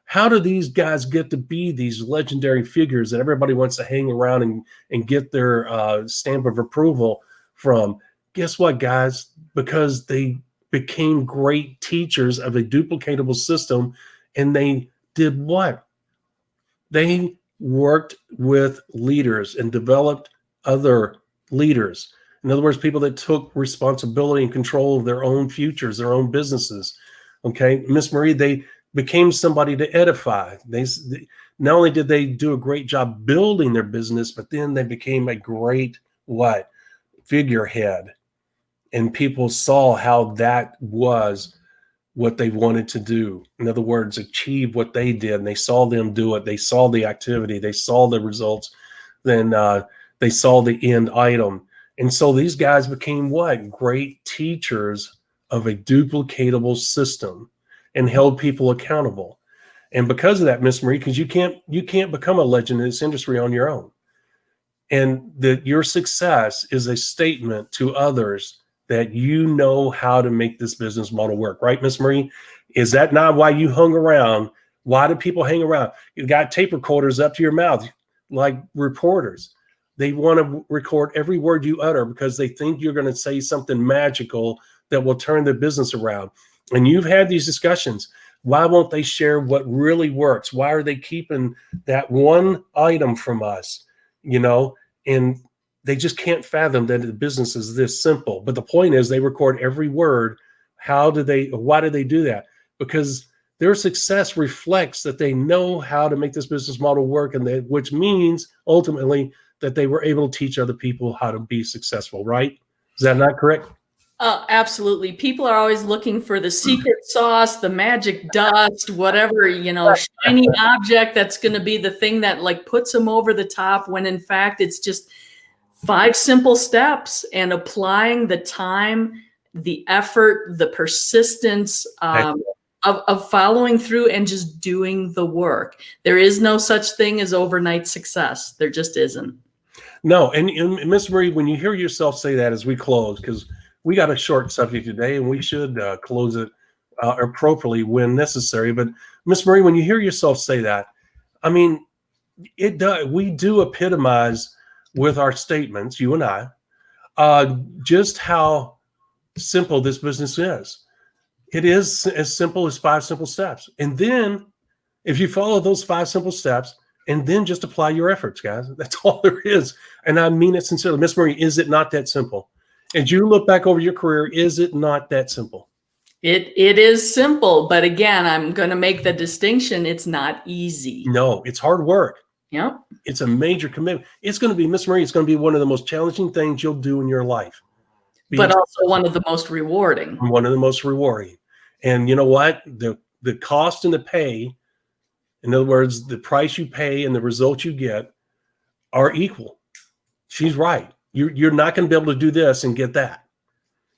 how do these guys get to be these legendary figures that everybody wants to hang around and get their stamp of approval from? Guess what, guys? Because they became great teachers of a duplicatable system, and they did what? They worked with leaders and developed other leaders. In other words, people that took responsibility and control of their own futures, their own businesses. Okay, Miss Marie, they became somebody to edify. They not only did they do a great job building their business, but then they became a great figurehead. And people saw how that was what they wanted to do. In other words, achieve what they did. And they saw them do it. They saw the activity. They saw the results. Then they saw the end item. And so these guys became great teachers of a duplicatable system and held people accountable. And because of that, Miss Marie, because you can't become a legend in this industry on your own. And that your success is a statement to others that you know how to make this business model work, right, Miss Marie? Is that not why you hung around? Why do people hang around? You got tape recorders up to your mouth like reporters. They want to record every word you utter because they think you're going to say something magical that will turn their business around. And you've had these discussions. Why won't they share what really works? Why are they keeping that one item from us? And they just can't fathom that the business is this simple. But the point is they record every word. Why do they do that? Because their success reflects that they know how to make this business model work, which means ultimately that they were able to teach other people how to be successful, right? Is that not correct? Absolutely. People are always looking for the secret sauce, the magic dust, whatever, shiny object that's going to be the thing that like puts them over the top, when in fact it's just 5 simple steps, and applying the time, the effort, the persistence of following through and just doing the work. There is no such thing as overnight success. There just isn't. No. And Miss Marie, when you hear yourself say that as we close, because we got a short subject today and we should close it appropriately when necessary. But Miss Marie, when you hear yourself say that, I mean, it does. We do epitomize with our statements, you and I, just how simple this business is. It is as simple as 5 simple steps. And then if you follow those 5 simple steps and then just apply your efforts, guys, that's all there is. And I mean it sincerely. Miss Marie, is it not that simple? As you look back over your career, is it not that simple? It is simple, but again, I'm going to make the distinction. It's not easy. No, it's hard work. Yep. It's a major commitment. It's going to be, Miss Marie, it's going to be one of the most challenging things you'll do in your life. But also one of the most rewarding. One of the most rewarding. And you know what? The cost and the pay, in other words, the price you pay and the results you get are equal. She's right. You're not going to be able to do this and get that.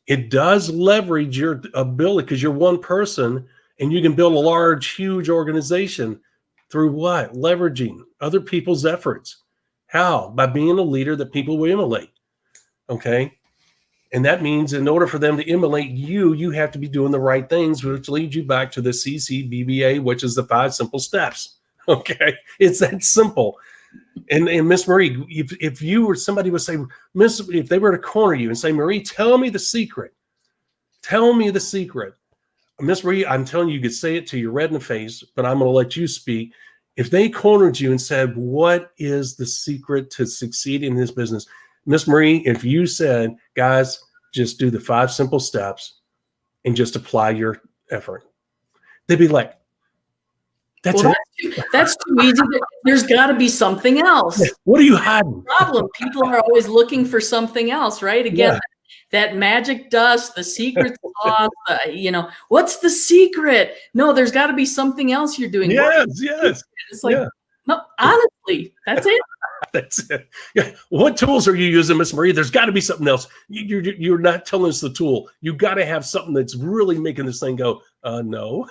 It does leverage your ability because you're one person and you can build a large, huge organization through what? Leveraging other people's efforts. How? By being a leader that people will emulate. Okay. And that means in order for them to emulate you, you have to be doing the right things, which leads you back to the CCBBA, which is the 5 simple steps. Okay. It's that simple. And Miss Marie, if you were, somebody would say, if they were to corner you and say, Marie, tell me the secret. Tell me the secret. Miss Marie, I'm telling you, you could say it till you're red in the face, but I'm going to let you speak. If they cornered you and said, what is the secret to succeeding in this business? Miss Marie, if you said, guys, just do the 5 simple steps and just apply your effort, they'd be like, that's too easy. There's got to be something else. What are you hiding? Problem. People are always looking for something else, right? Again, that magic dust, the secret sauce, what's the secret? No, there's got to be something else you're doing. Yes. It's like, no, honestly, that's it. That's it. Yeah. What tools are you using, Miss Marie? There's got to be something else. You're not telling us the tool. You got to have something that's really making this thing go, no.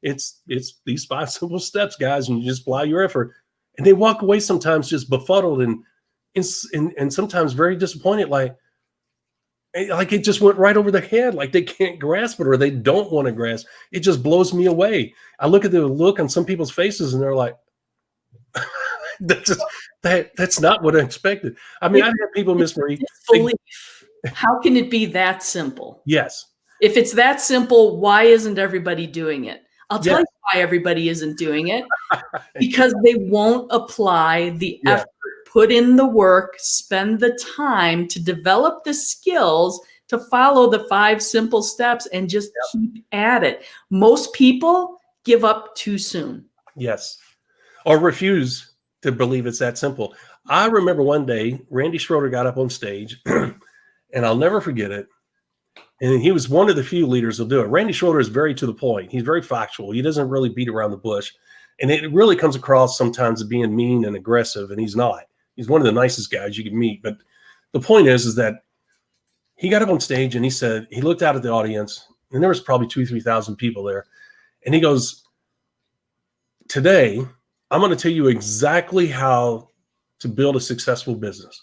It's these 5 simple steps, guys, and you just apply your effort. And they walk away sometimes just befuddled and sometimes very disappointed, like it just went right over their head, like they can't grasp it or they don't want to grasp. It just blows me away. I look at the look on some people's faces and they're like, that's not what I expected. I mean, I've had people, Miss Marie. How can it be that simple? Yes. If it's that simple, why isn't everybody doing it? I'll tell you why everybody isn't doing it. Because they won't apply the effort, put in the work, spend the time to develop the skills to follow the 5 simple steps and just keep at it. Most people give up too soon. Yes. Or refuse to believe it's that simple. I remember one day, Randy Schroeder got up on stage, and I'll never forget it. And he was one of the few leaders who'll do it. Randy Schroeder is very to the point. He's very factual. He doesn't really beat around the bush. And it really comes across sometimes as being mean and aggressive, and he's not. He's one of the nicest guys you can meet. But the point is that he got up on stage and he said, he looked out at the audience, and there was probably 2,000 or 3,000 people there. And he goes, today, I'm going to tell you exactly how to build a successful business.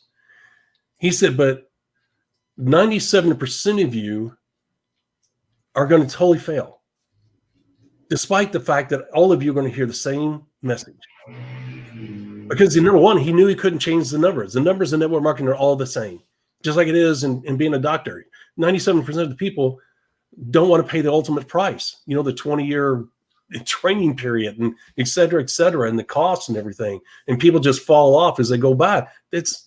He said, but 97% of you are going to totally fail, despite the fact that all of you are going to hear the same message. Because number one, he knew he couldn't change the numbers. The numbers in network marketing are all the same, just like it is in being a doctor. 97% of the people don't want to pay the ultimate price, the 20-year training period and et cetera, and the costs and everything. And people just fall off as they go by. It's,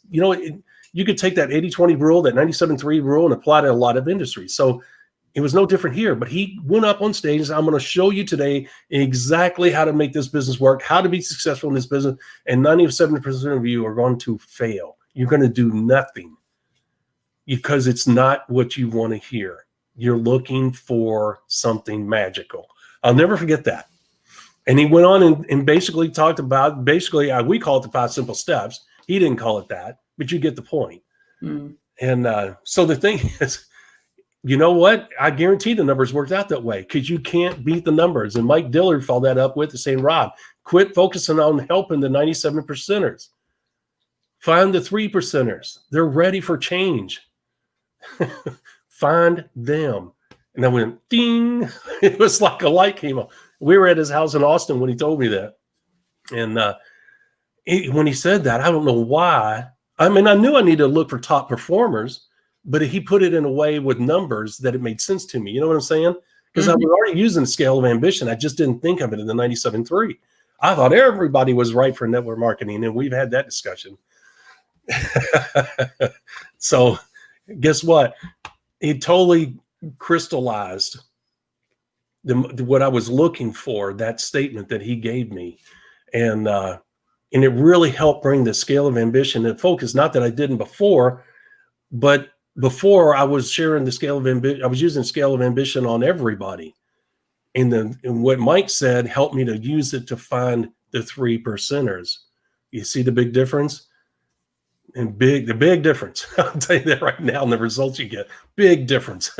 you could take that 80-20 rule, that 97-3 rule, and apply it to a lot of industries. So it was no different here. But he went up on stage and said, I'm going to show you today exactly how to make this business work, how to be successful in this business. And 97% of you are going to fail. You're going to do nothing. because it's not what you want to hear. You're looking for something magical. I'll never forget that. And he went on and basically talked about, we call it the 5 simple steps. He didn't call it that, but you get the point. Mm. And so the thing is, you know what? I guarantee the numbers worked out that way, because you can't beat the numbers. And Mike Dillard followed that up with saying, Rob, quit focusing on helping the 97 percenters. Find the 3 percenters. They're ready for change. Find them. And I went, ding. It was like a light came on. We were at his house in Austin when he told me that. And when he said that, I don't know why. I mean, I knew I needed to look for top performers, but he put it in a way with numbers that it made sense to me. You know what I'm saying? Because I was already using the scale of ambition. I just didn't think of it in the 97.3. I thought everybody was right for network marketing, and we've had that discussion. So guess what? It totally crystallized what I was looking for, that statement that he gave me. And it really helped bring the scale of ambition and focus. Not that I didn't before, but before I was sharing the scale of ambition, I was using scale of ambition on everybody. And what Mike said helped me to use it to find the 3 percenters. You see the big difference? And the big difference. I'll tell you that right now, and the results you get, big difference.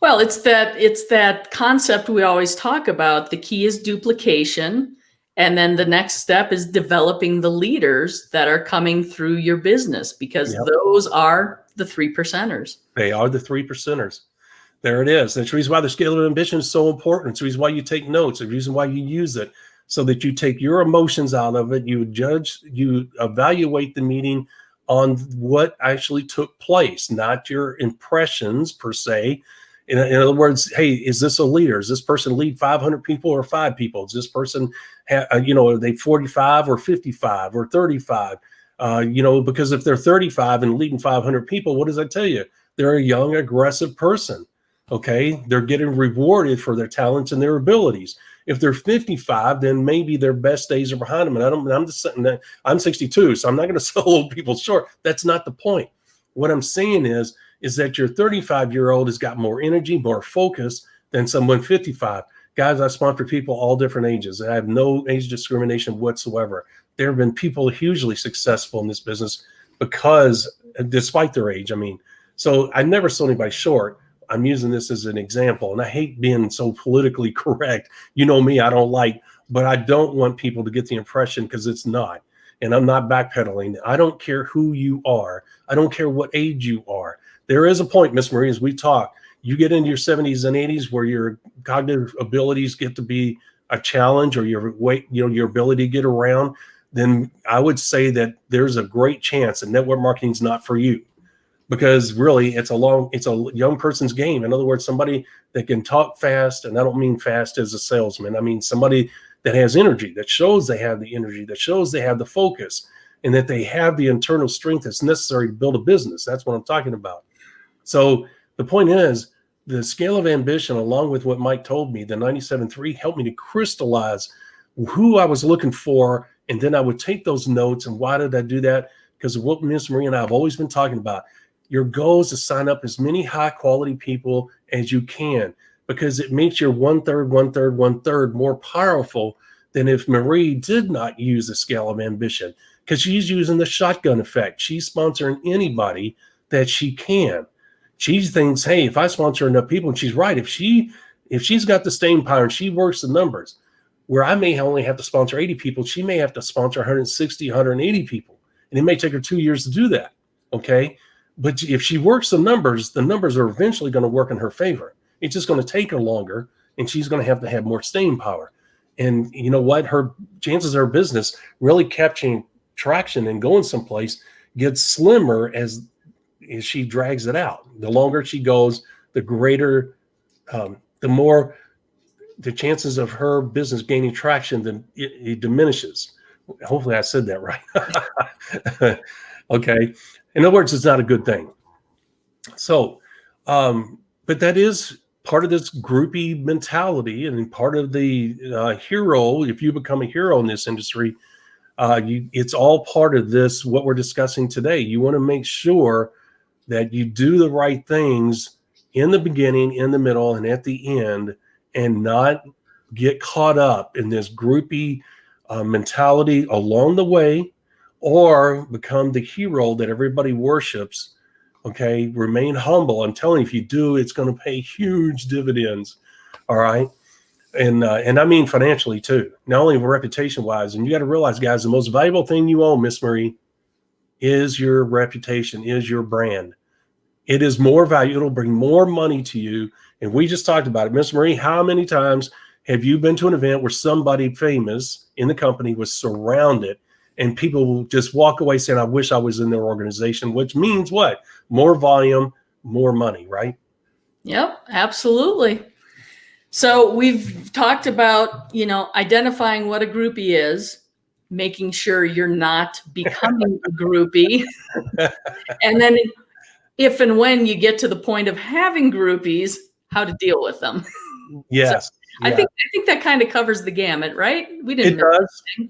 Well, it's that concept we always talk about. The key is duplication. And then the next step is developing the leaders that are coming through your business, because those are the 3 percenters. They are the 3 percenters. There it is. That's the reason why the scale of ambition is so important. It's the reason why you take notes. It's the reason why you use it, so that you take your emotions out of it. You evaluate the meeting on what actually took place, not your impressions per se. In other words, hey, is this a leader? Is this person lead 500 people or 5 people? Is this person, are they 45 or 55 or 35? Because if they're 35 and leading 500 people, what does that tell you? They're a young, aggressive person. Okay, they're getting rewarded for their talents and their abilities. If they're 55, then maybe their best days are behind them. And I'm just saying that I'm 62, so I'm not going to sell old people short. That's not the point. What I'm saying is that your 35-year-old has got more energy, more focus than someone 55. Guys, I sponsor people all different ages. I have no age discrimination whatsoever. There have been people hugely successful in this business despite their age. I mean, so I never sold anybody short. I'm using this as an example, and I hate being so politically correct. You know me, but I don't want people to get the impression, because it's not. And I'm not backpedaling. I don't care who you are. I don't care what age you are. There is a point, Miss Marie, as we talk, you get into your 70s and 80s where your cognitive abilities get to be a challenge, or your weight, your ability to get around, then I would say that there's a great chance that network marketing is not for you. Because really, it's a young person's game. In other words, somebody that can talk fast, and I don't mean fast as a salesman. I mean somebody that has energy, that shows they have the energy, that shows they have the focus, and that they have the internal strength that's necessary to build a business. That's what I'm talking about. So the point is, the scale of ambition, along with what Mike told me, the 97.3, helped me to crystallize who I was looking for. And then I would take those notes. And why did I do that? Because of what Ms. Marie and I have always been talking about. Your goal is to sign up as many high quality people as you can, because it makes your 1/3, 1/3, 1/3 more powerful than if Marie did not use the scale of ambition, because she's using the shotgun effect. She's sponsoring anybody that she can. She thinks, hey, if I sponsor enough people, and she's right, if she's got the staying power and she works the numbers, where I may only have to sponsor 80 people, she may have to sponsor 160, 180 people. And it may take her 2 years to do that. Okay. But if she works the numbers are eventually going to work in her favor. It's just going to take her longer, and she's going to have more staying power. And you know what? Her chances of her business really capturing traction and going someplace gets slimmer as she drags it out. The longer she goes, the greater, the more the chances of her business gaining traction, then it diminishes. Hopefully I said that right. Okay. In other words, it's not a good thing. So, but that is part of this groupie mentality, and part of the hero. If you become a hero in this industry, it's all part of this, what we're discussing today. You want to make sure that you do the right things in the beginning, in the middle, and at the end, and not get caught up in this groupie mentality along the way, or become the hero that everybody worships. Okay, remain humble. I'm telling you, if you do, it's going to pay huge dividends. All right. And I mean financially too, not only reputation wise. And you got to realize, guys, the most valuable thing you own, Miss Marie, is your reputation, is your brand. It is more value. It'll bring more money to you. And we just talked about it. Miss Marie, how many times have you been to an event where somebody famous in the company was surrounded and people will just walk away saying, I wish I was in their organization, which means what? More volume, more money, right? Yep, absolutely. So we've talked about, identifying what a groupie is, making sure you're not becoming a groupie. And then if and when you get to the point of having groupies, how to deal with them. Yes. So I think that kind of covers the gamut, right? We didn't.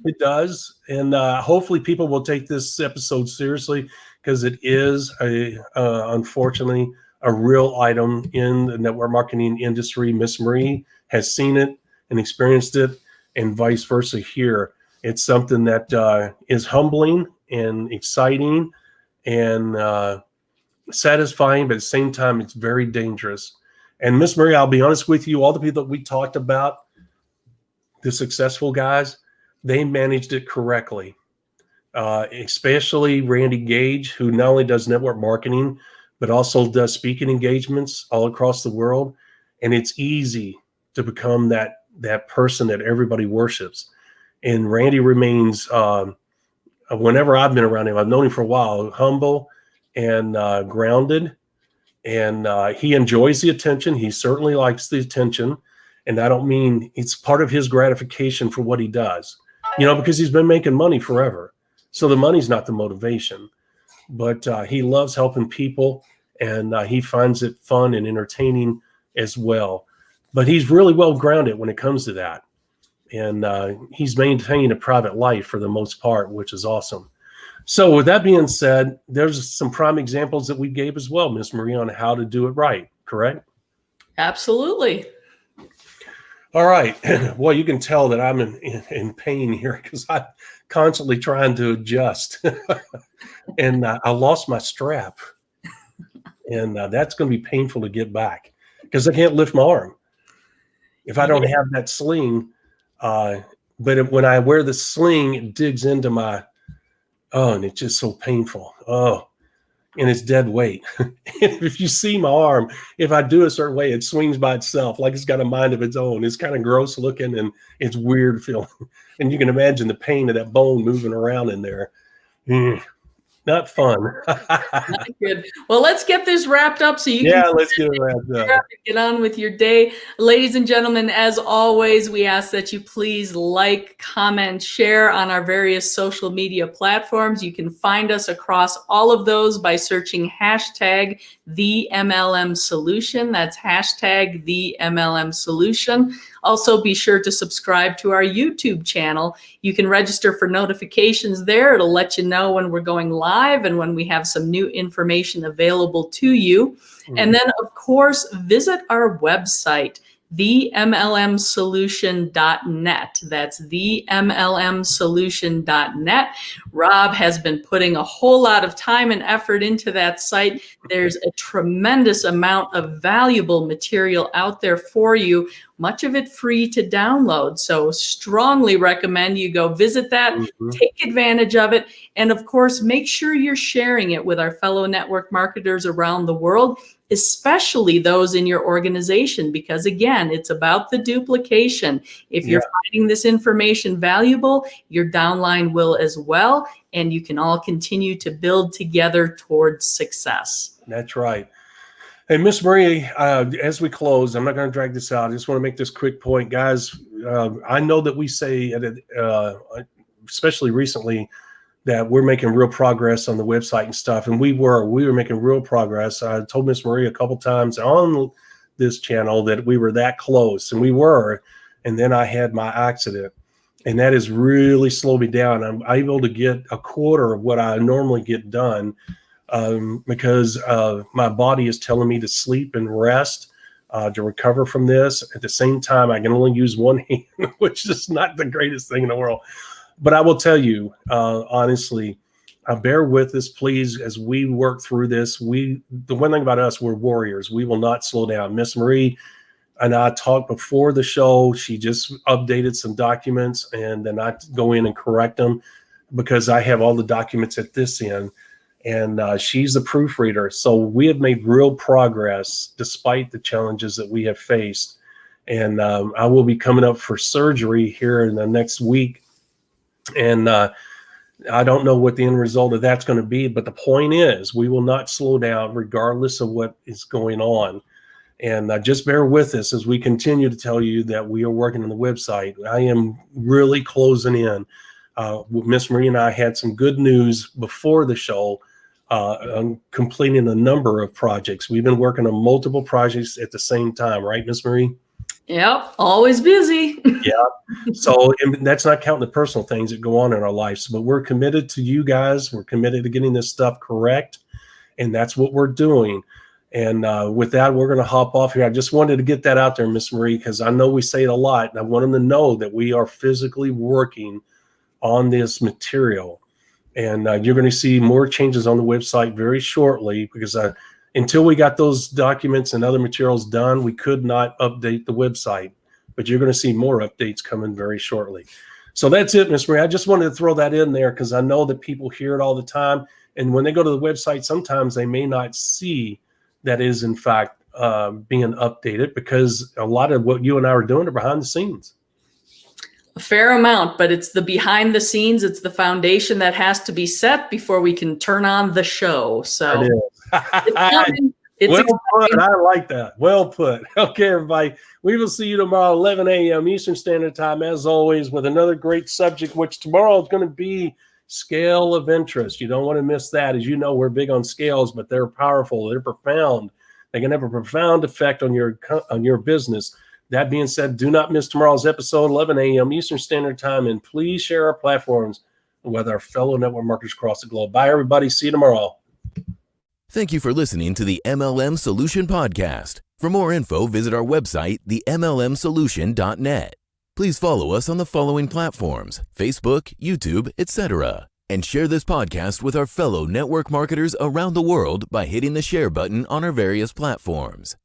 It does. And hopefully people will take this episode seriously, because it is unfortunately a real item in the network marketing industry. Miss Marie has seen it and experienced it, and vice versa here. It's something that is humbling and exciting and satisfying, but at the same time, it's very dangerous. And Miss Marie, I'll be honest with you, all the people that we talked about, the successful guys, they managed it correctly. Especially Randy Gage, who not only does network marketing, but also does speaking engagements all across the world. And it's easy to become that person that everybody worships. And Randy remains, whenever I've been around him, I've known him for a while, humble and grounded. And he enjoys the attention. He certainly likes the attention. And I don't mean it's part of his gratification for what he does, because he's been making money forever. So the money's not the motivation, but he loves helping people, and he finds it fun and entertaining as well. But he's really well grounded when it comes to that. And he's maintained a private life for the most part, which is awesome. So with that being said, there's some prime examples that we gave as well, Miss Marie, on how to do it right, correct? Absolutely. All right. Well, you can tell that I'm in pain here, because I'm constantly trying to adjust. And I lost my strap. And that's going to be painful to get back, because I can't lift my arm if I don't have that sling. But when I wear the sling, it digs into my, and it's just so painful. And it's dead weight. If you see my arm, if I do a certain way, it swings by itself, like it's got a mind of its own. It's kind of gross looking, and it's weird feeling. And you can imagine the pain of that bone moving around in there. Not fun. Not good. Well, let's get this wrapped up so you can let's get it wrapped up. Get on with your day. Ladies and gentlemen, as always, we ask that you please like, comment, share on our various social media platforms. You can find us across all of those by searching hashtag the MLM Solution. That's hashtag the MLM Solution. Also, be sure to subscribe to our YouTube channel. You can register for notifications there. It'll let you know when we're going live and when we have some new information available to you. And then, of course, visit our website, themlmsolution.net. That's themlmsolution.net. Rob has been putting a whole lot of time and effort into that site. There's a tremendous amount of valuable material out there for you, much of it free to download. So strongly recommend you go visit that, take advantage of it, and of course, make sure you're sharing it with our fellow network marketers around the world, especially those in your organization, because again, it's about the duplication. If you're finding this information valuable, your downline will as well, and you can all continue to build together towards success. That's right. Hey, Miss Marie, as we close, I'm not going to drag this out. I just want to make this quick point, guys. I know that we say, especially recently, that we're making real progress on the website and stuff, and we were making real progress. I told Miss Marie a couple times on this channel that we were that close, and we were. And then I had my accident, and that has really slowed me down. I'm able to get a quarter of what I normally get done because my body is telling me to sleep and rest to recover from this. At the same time, I can only use one hand, which is not the greatest thing in the world. But I will tell you, honestly, bear with us, please, as we work through this. The one thing about us, we're warriors. We will not slow down. Miss Marie and I talked before the show. She just updated some documents, and then I go in and correct them because I have all the documents at this end, and she's the proofreader. So we have made real progress despite the challenges that we have faced. And I will be coming up for surgery here in the next week. And I don't know what the end result of that's going to be, but the point is we will not slow down regardless of what is going on. And just bear with us as we continue to tell you that we are working on the website. I am really closing in. Miss Marie and I had some good news before the show on completing a number of projects. We've been working on multiple projects at the same time, right, Miss Marie? Yep, always busy. Yeah. So and that's not counting the personal things that go on in our lives, but we're committed to you guys. We're committed to getting this stuff correct. And that's what we're doing. And with that, we're going to hop off here. I just wanted to get that out there, Miss Marie, because I know we say it a lot. And I want them to know that we are physically working on this material. And you're going to see more changes on the website very shortly because until we got those documents and other materials done, we could not update the website. But you're going to see more updates coming very shortly. So that's it, Miss Marie. I just wanted to throw that in there because I know that people hear it all the time. And when they go to the website, sometimes they may not see that is, in fact, being updated because a lot of what you and I are doing are behind the scenes. A fair amount, but it's the behind the scenes. It's the foundation that has to be set before we can turn on the show. So it's well put. I like that. Well put. Okay, everybody. We will see you tomorrow, 11 a.m. Eastern Standard Time, as always, with another great subject, which tomorrow is going to be scale of interest. You don't want to miss that. As you know, we're big on scales, but they're powerful. They're profound. They can have a profound effect on your business. That being said, do not miss tomorrow's episode, 11 a.m. Eastern Standard Time, and please share our platforms with our fellow network marketers across the globe. Bye, everybody. See you tomorrow. Thank you for listening to the MLM Solution Podcast. For more info, visit our website, themlmsolution.net. Please follow us on the following platforms: Facebook, YouTube, etc. And share this podcast with our fellow network marketers around the world by hitting the share button on our various platforms.